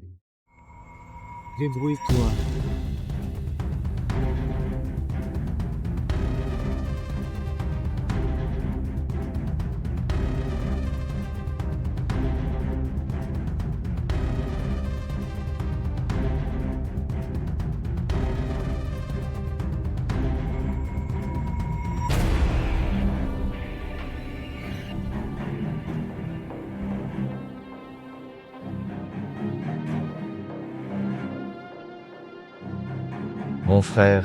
Débrouille-toi. mon frère,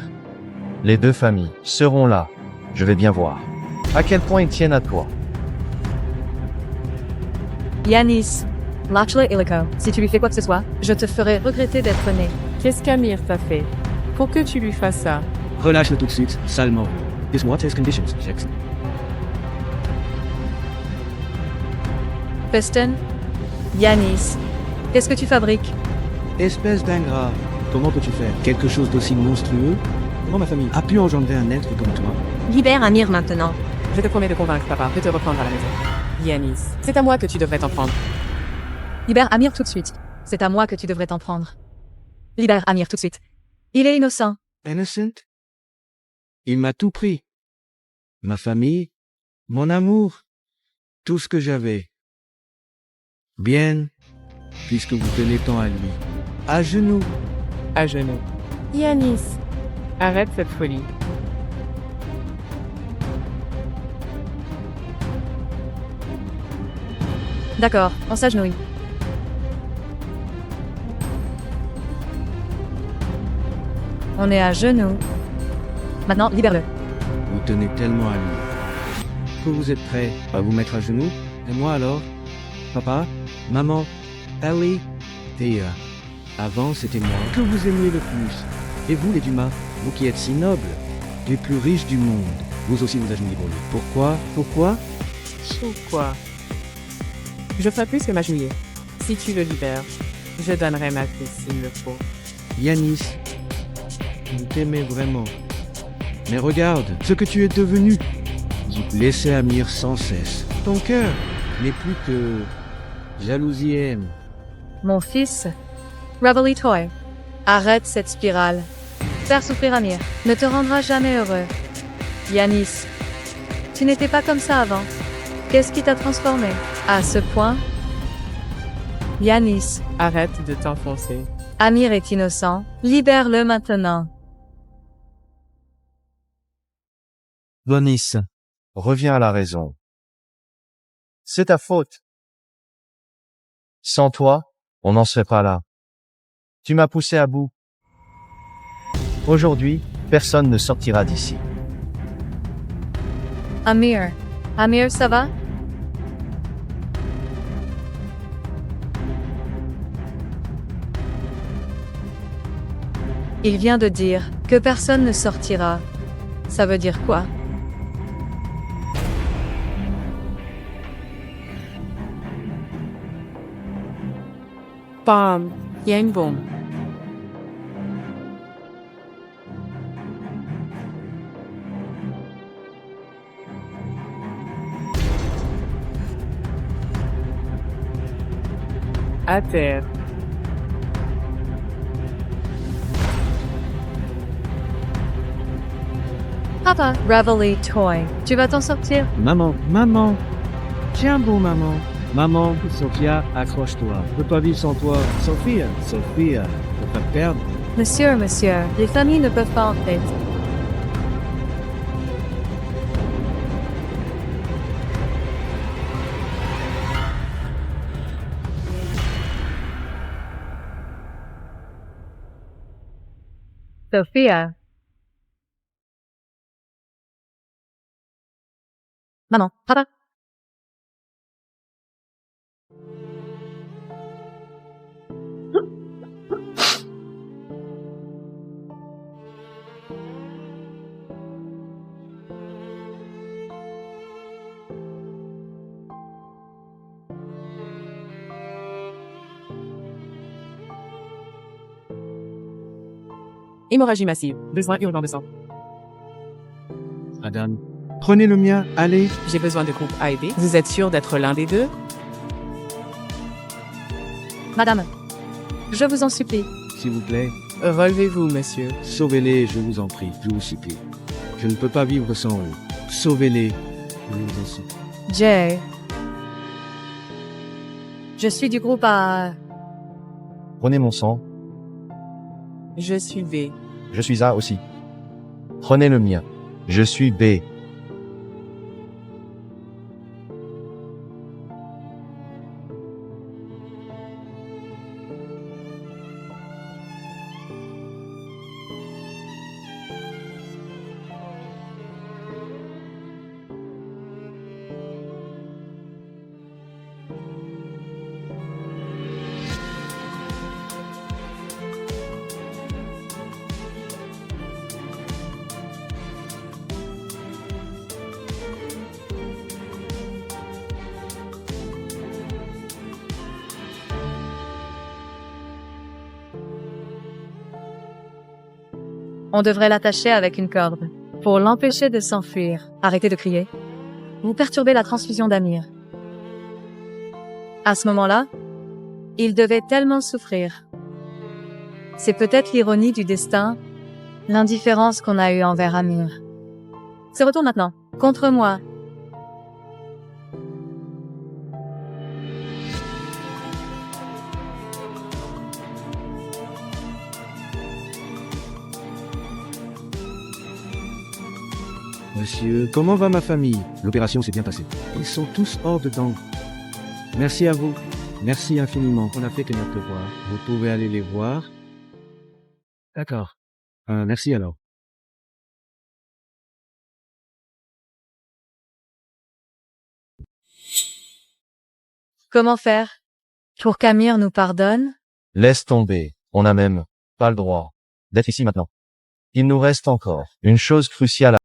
les deux familles seront là. Je vais bien voir à quel point ils tiennent à toi. Yanis, lâche-le illico. Si tu lui fais quoi que ce soit, je te ferai regretter d'être né. Qu'est-ce qu'Amir t'a fait pour que tu lui fasses ça? Relâche-le tout de suite, sale mort. Is what his conditions, Jackson. Feston, Yanis, qu'est-ce que tu fabriques? Espèce d'ingrat. Comment peux-tu faire quelque chose d'aussi monstrueux? Comment ma famille a pu engendrer un être comme toi? Libère Amir maintenant. Je te promets de convaincre papa de te reprendre à la maison. Yanis, c'est à moi que tu devrais t'en prendre. Libère Amir tout de suite. C'est à moi que tu devrais t'en prendre. Libère Amir tout de suite. Il est innocent. Innocent? Il m'a tout pris. Ma famille, mon amour, tout ce que j'avais. Bien, puisque vous tenez tant à lui. À genoux. À genoux. Yanis, arrête cette folie. D'accord, on s'agenouille. On est à genoux. Maintenant, libère-le. Vous tenez tellement à lui que vous êtes prêt à vous mettre à genoux. Et moi alors? Papa? Maman? Ali? Théa? Avant, c'était moi que vous aimiez le plus. Et vous, les Dumas, vous qui êtes si nobles, les plus riches du monde, vous aussi vous agenouillez pour lui. Pourquoi? Pourquoi? Pourquoi? Je ferai plus que m'agenouiller. Si tu le libères, je donnerai ma vie s'il le faut. Yanis, vous t'aimez vraiment. Mais regarde ce que tu es devenu. Vous laissez Amir sans cesse. Ton cœur n'est plus que jalousie et haine. Mon fils, Reveille Toy. Arrête cette spirale. Faire souffrir Amir ne te rendra jamais heureux. Yanis, tu n'étais pas comme ça avant. Qu'est-ce qui t'a transformé à ce point? Yanis, Arrête de t'enfoncer. Amir est innocent. Libère-le maintenant. Yanis, Reviens à la raison. C'est ta faute. Sans toi, on n'en serait pas là. Tu m'as poussé à bout. Aujourd'hui, personne ne sortira d'ici. Amir, Amir, ça va? Il vient de dire que personne ne sortira. Ça veut dire quoi? Bam! Il y a une bombe. À terre. Papa, Reveille Toy, tu vas t'en sortir? maman, Tiens bon, maman. Maman, Sophia, accroche-toi. Je peux pas vivre sans toi. Sophia, Sophia, je peux pas te perdre. Monsieur, les familles ne peuvent pas entrer. Sophia. Maman, papa. Hémorragie massive. Besoin urgent de sang. Madame, prenez le mien, allez. J'ai besoin de groupe A et B. Vous êtes sûr d'être l'un des deux? Madame, je vous en supplie. S'il vous plaît, Relevez-vous, monsieur. sauvez-les, je vous en prie, je vous supplie. Je ne peux pas vivre sans eux. Sauvez-les, je vous en supplie. Jay. Je suis du groupe A. Prenez mon sang. Je suis B. Je suis A aussi. Prenez le mien. Je suis B. On devrait l'attacher avec une corde pour l'empêcher de s'enfuir. Arrêtez de crier. Vous perturbez la transfusion d'Amir. À ce moment-là, il devait tellement souffrir. C'est peut-être l'ironie du destin, l'indifférence qu'on a eue envers Amir. Se retourne maintenant, contre moi. Monsieur, comment va ma famille? L'opération s'est bien passée. Ils sont tous hors dedans. Merci à vous. Merci infiniment. On a fait que notre devoir. Vous pouvez aller les voir. D'accord. Merci alors. Comment faire pour qu'Amir nous pardonne? Laisse tomber. On n'a même pas le droit d'être ici maintenant. Il nous reste encore une chose cruciale à...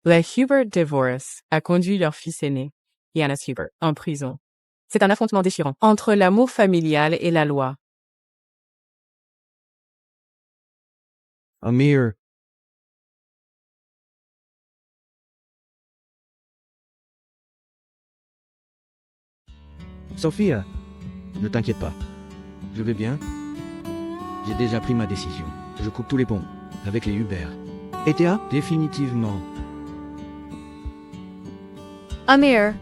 La Hubert divorce a conduit leur fils aîné, Yannis Hubert, en prison. C'est un affrontement déchirant entre l'amour familial et la loi. Amir, Sophia, ne t'inquiète pas. Je vais bien. J'ai déjà pris ma décision. Je coupe tous les ponts avec les Uber. Et Théa, définitivement. Amir,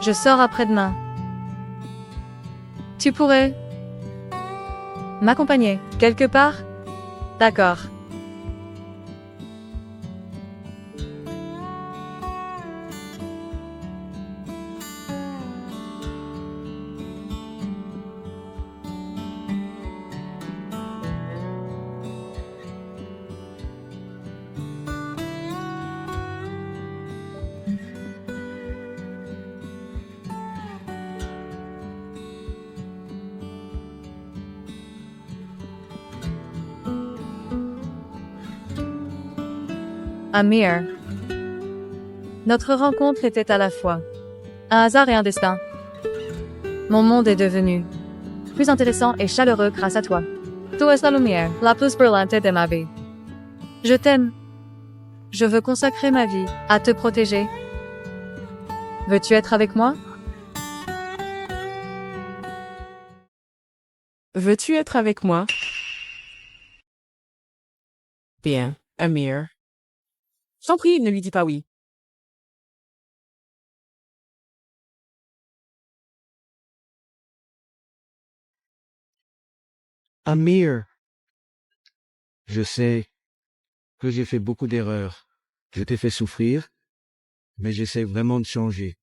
je sors après-demain. Tu pourrais m'accompagner quelque part? D'accord. Amir. Notre rencontre était à la fois un hasard et un destin. Mon monde est devenu plus intéressant et chaleureux grâce à toi. Tu es la lumière, la plus brillante de ma vie. Je t'aime. Je veux consacrer ma vie à te protéger. Veux-tu être avec moi? Veux-tu être avec moi? Bien, Amir. T'en prie, ne lui dis pas oui. Amir, je sais que j'ai fait beaucoup d'erreurs. Je t'ai fait souffrir, mais j'essaie vraiment de changer.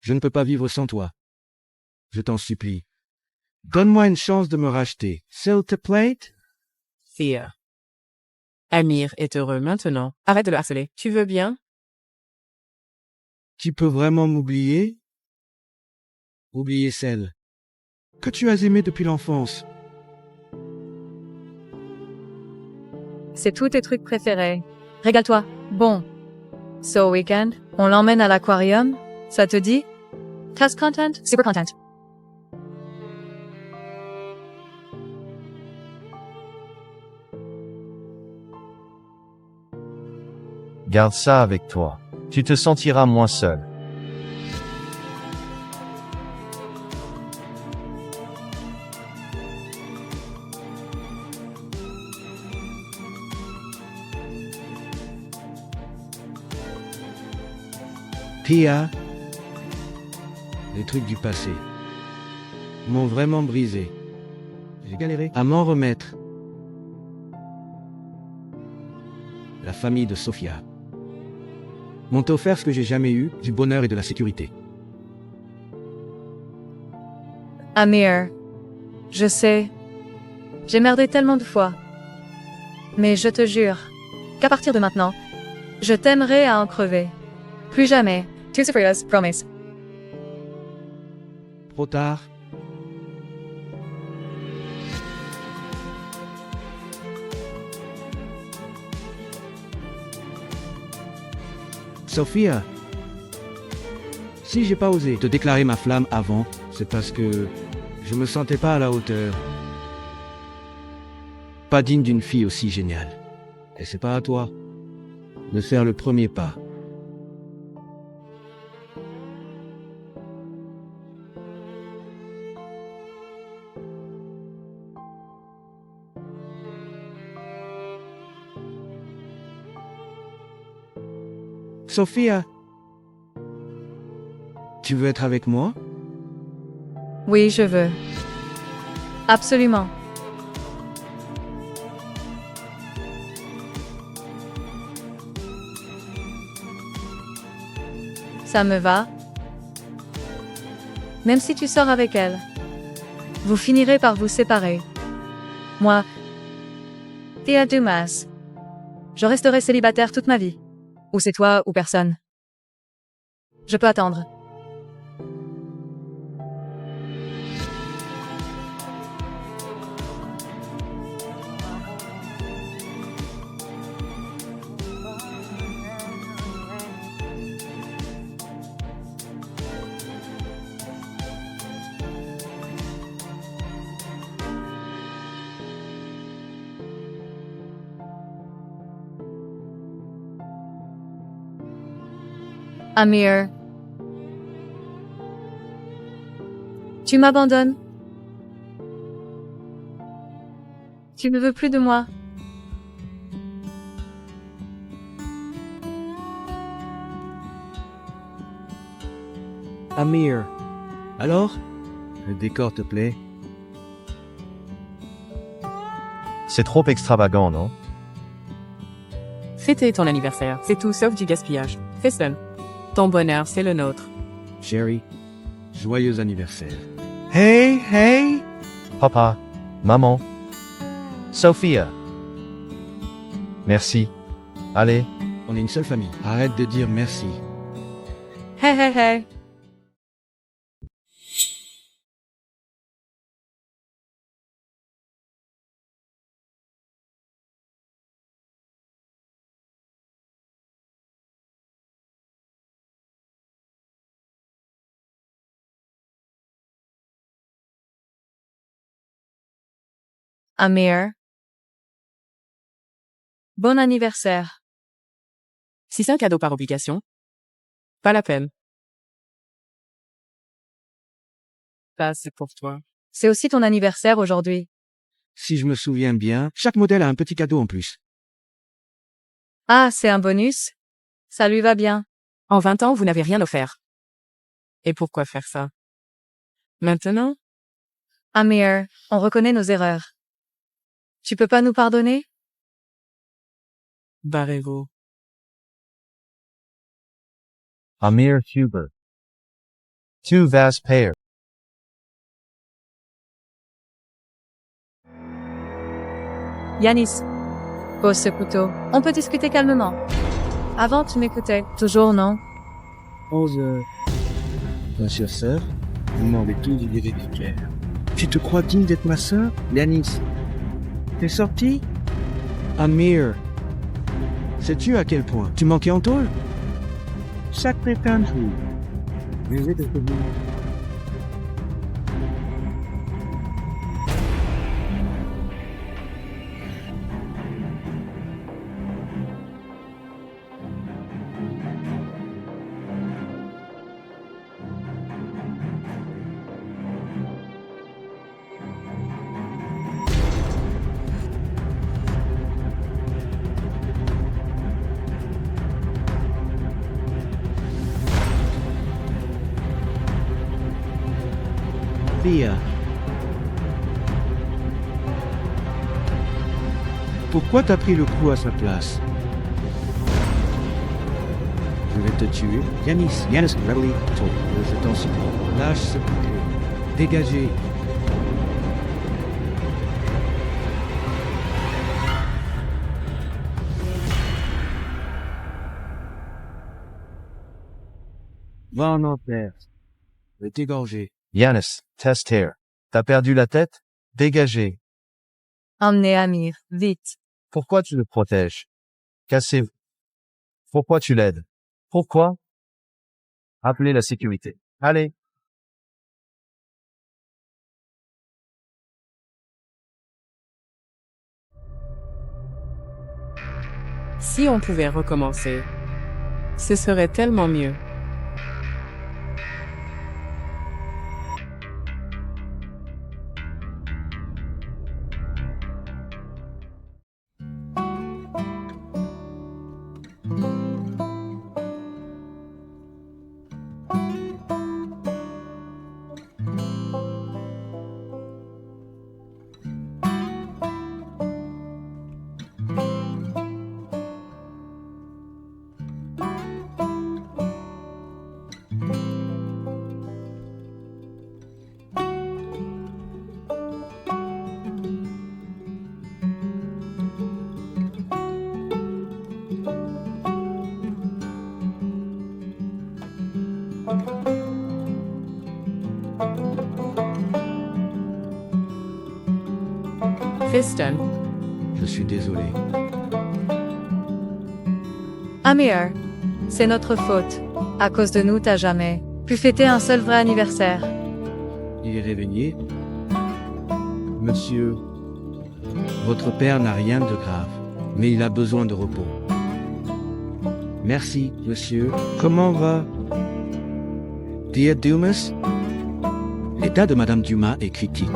Je ne peux pas vivre sans toi. Je t'en supplie. Donne-moi une chance de me racheter. S'il te plaît? Thea. Amir est heureux maintenant. Arrête de le harceler. Tu veux bien? Tu peux vraiment m'oublier? Oublier celle que tu as aimée depuis l'enfance. C'est tous tes trucs préférés. Régale-toi. Bon. So weekend, on l'emmène à l'aquarium? Ça te dit? Test content? Super content. Garde ça avec toi. Tu te sentiras moins seul. Pia, les trucs du passé m'ont vraiment brisé. J'ai galéré à m'en remettre. La famille de Sophia m'ont offert ce que j'ai jamais eu, du bonheur et de la sécurité. Amir. Je sais. J'ai merdé tellement de fois. Mais je te jure qu'à partir de maintenant, je t'aimerai à en crever. Plus jamais. Too serious, promise. Trop tard. Sophia, si j'ai pas osé te déclarer ma flamme avant, c'est parce que je me sentais pas à la hauteur. Pas digne d'une fille aussi géniale. Et c'est pas à toi de faire le premier pas. Sophia, tu veux être avec moi? Oui, je veux. Absolument. Ça me va. Même si tu sors avec elle, vous finirez par vous séparer. Moi, Thea Dumas, je resterai célibataire toute ma vie. Ou c'est toi ou personne. Je peux attendre. Amir. Tu m'abandonnes? Tu ne veux plus de moi? Amir. Alors? Le décor te plaît? C'est trop extravagant, non? Fêter ton anniversaire, c'est tout sauf du gaspillage. Feston. Ton bonheur, c'est le nôtre. Chérie, joyeux anniversaire. Hey, hey! Papa, maman, Sophia. Merci. Allez, On est une seule famille. Arrête de dire merci. Hey, hey, hey. Amir. Bon anniversaire. Si c'est un cadeau par obligation, pas la peine. Ça, c'est pour toi. C'est aussi ton anniversaire aujourd'hui. Si je me souviens bien, chaque modèle a un petit cadeau en plus. Ah, c'est un bonus? Ça lui va bien. En 20 ans, vous n'avez rien offert. Et pourquoi faire ça? Maintenant? Amir, on reconnaît nos erreurs. Tu peux pas nous pardonner? Barrez-vous. Amir Huber. Tu vas payer. Yanis. Pose ce couteau. On peut discuter calmement. Avant, tu m'écoutais. Toujours, non? 11 heures. Ma chère sœur, vous m'avez tout dit vérifier. Tu te crois digne d'être ma sœur, Yanis? T'es sorti? Amir, sais-tu à quel point tu manquais en tôle? Sacré jour. Je vais te prévenir. Pia. Pourquoi t'as pris le coup à sa place? Je vais te tuer. Yanis, Rebelli, je t'en supplie. Lâche ce couteau. Dégagez. Va en enfer. Je vais t'égorger. Yanis, Tester. T'as perdu la tête? Dégagez. Emmenez Amir, vite. Pourquoi tu le protèges? Cassez-vous. Pourquoi tu l'aides? Pourquoi? Appelez la sécurité. Allez. Si on pouvait recommencer, ce serait tellement mieux. Fiston, Je suis désolé. Amir, c'est notre faute. À cause de nous, t'as jamais pu fêter un seul vrai anniversaire. Il est réveillé? Monsieur, votre père n'a rien de grave, mais il a besoin de repos. Merci, monsieur. Comment va? Dear Dumas? L'état de Madame Dumas est critique.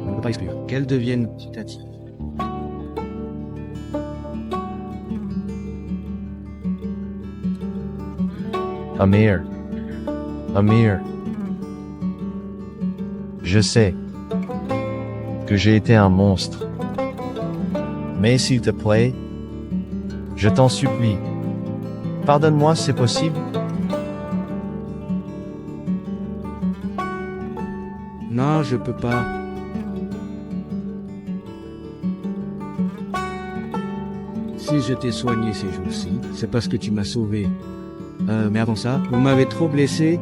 On ne peut pas exclure qu'elle devienne citative. Amir. Amir. Je sais que j'ai été un monstre. Mais s'il te plaît, je t'en supplie, pardonne-moi, c'est possible? Non, je peux pas. Si je t'ai soigné ces jours-ci, c'est parce que tu m'as sauvé. Mais avant ça, vous m'avez trop blessé.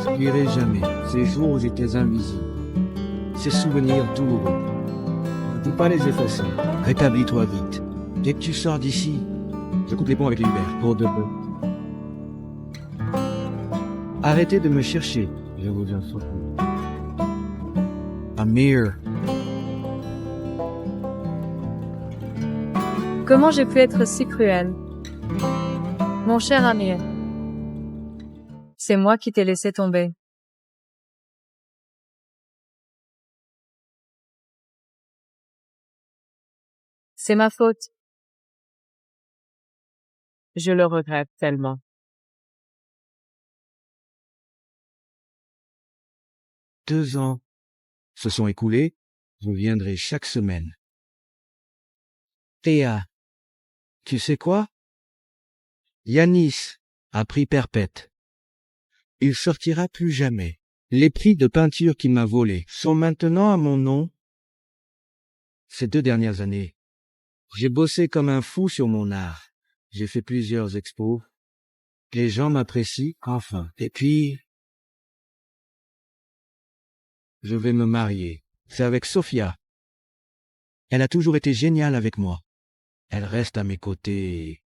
Je n'oublierai jamais ces jours où j'étais invisible. Ces souvenirs douloureux. On ne peut pas les effacer. Rétablis-toi vite. Dès que tu sors d'ici, je coupe les ponts avec les Hubert pour de peu. Arrêtez de me chercher, je vous en supplie. Amir, Comment j'ai pu être si cruel? Mon cher Amir. C'est moi qui t'ai laissé tomber. C'est ma faute. je le regrette tellement. deux ans. se sont écoulés, je viendrai chaque semaine. Théa, tu sais quoi? Yanis a pris perpète. Il sortira plus jamais. Les prix de peinture qu'il m'a volés sont maintenant à mon nom. Ces 2 dernières années, j'ai bossé comme un fou sur mon art. J'ai fait plusieurs expos. Les gens m'apprécient, enfin. Et puis, je vais me marier. C'est avec Sophia. Elle a toujours été géniale avec moi. Elle reste à mes côtés et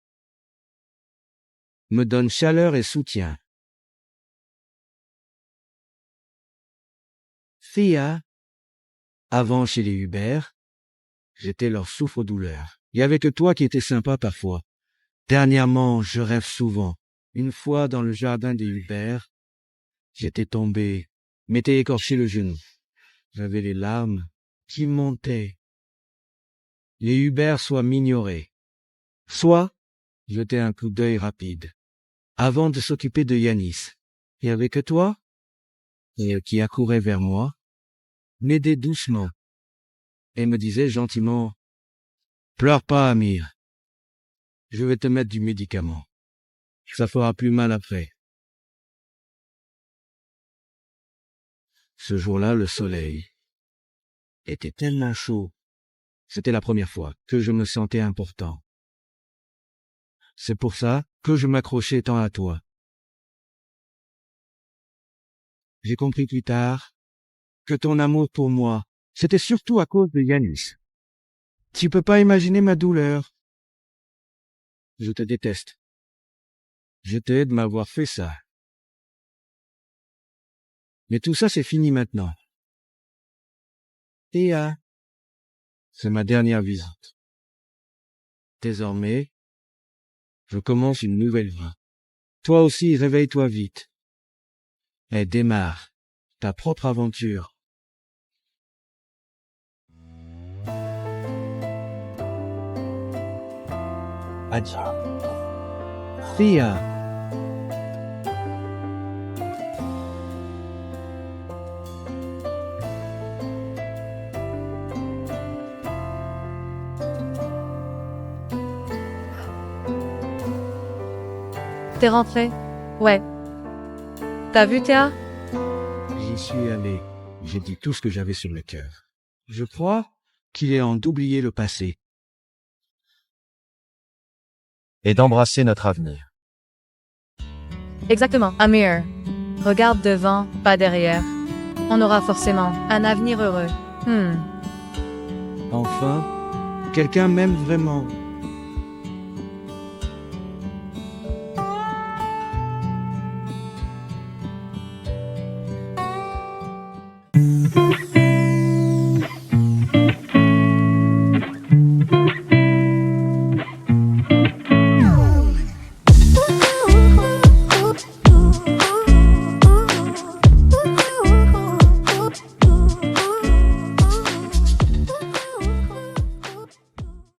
me donne chaleur et soutien. Thea, avant chez les Hubert, j'étais leur souffre-douleur. Il y avait que toi qui étais sympa parfois. Dernièrement, je rêve souvent. Une fois dans le jardin des Hubert, j'étais tombé, m'étais écorché le genou. J'avais les larmes qui montaient. Les Hubert soit m'ignoraient, soit jetaient un coup d'œil rapide, avant de s'occuper de Yanis. Il y avait que toi, et qui accourait vers moi, m'aidait doucement, et me disait gentiment, « Pleure pas, Amir. Je vais te mettre du médicament. Ça fera plus mal après. » Ce jour-là, le soleil était tellement chaud. C'était la première fois que je me sentais important. C'est pour ça que je m'accrochais tant à toi. J'ai compris plus tard que ton amour pour moi, c'était surtout à cause de Yanis. Tu peux pas imaginer ma douleur. Je te déteste. Je t'aide de m'avoir fait ça. Mais tout ça, c'est fini maintenant. Théa, c'est ma dernière visite. Désormais, je commence une nouvelle vie. Toi aussi, réveille-toi vite. Et démarre ta propre aventure. Adieu. Thea. T'es rentré? Ouais. T'as vu Théa? J'y suis allé. J'ai dit tout ce que j'avais sur le cœur. Je crois qu'il est en d'oublier le passé. Et d'embrasser notre avenir. Exactement. Amir. Regarde devant, pas derrière. On aura forcément un avenir heureux. Enfin, quelqu'un m'aime vraiment.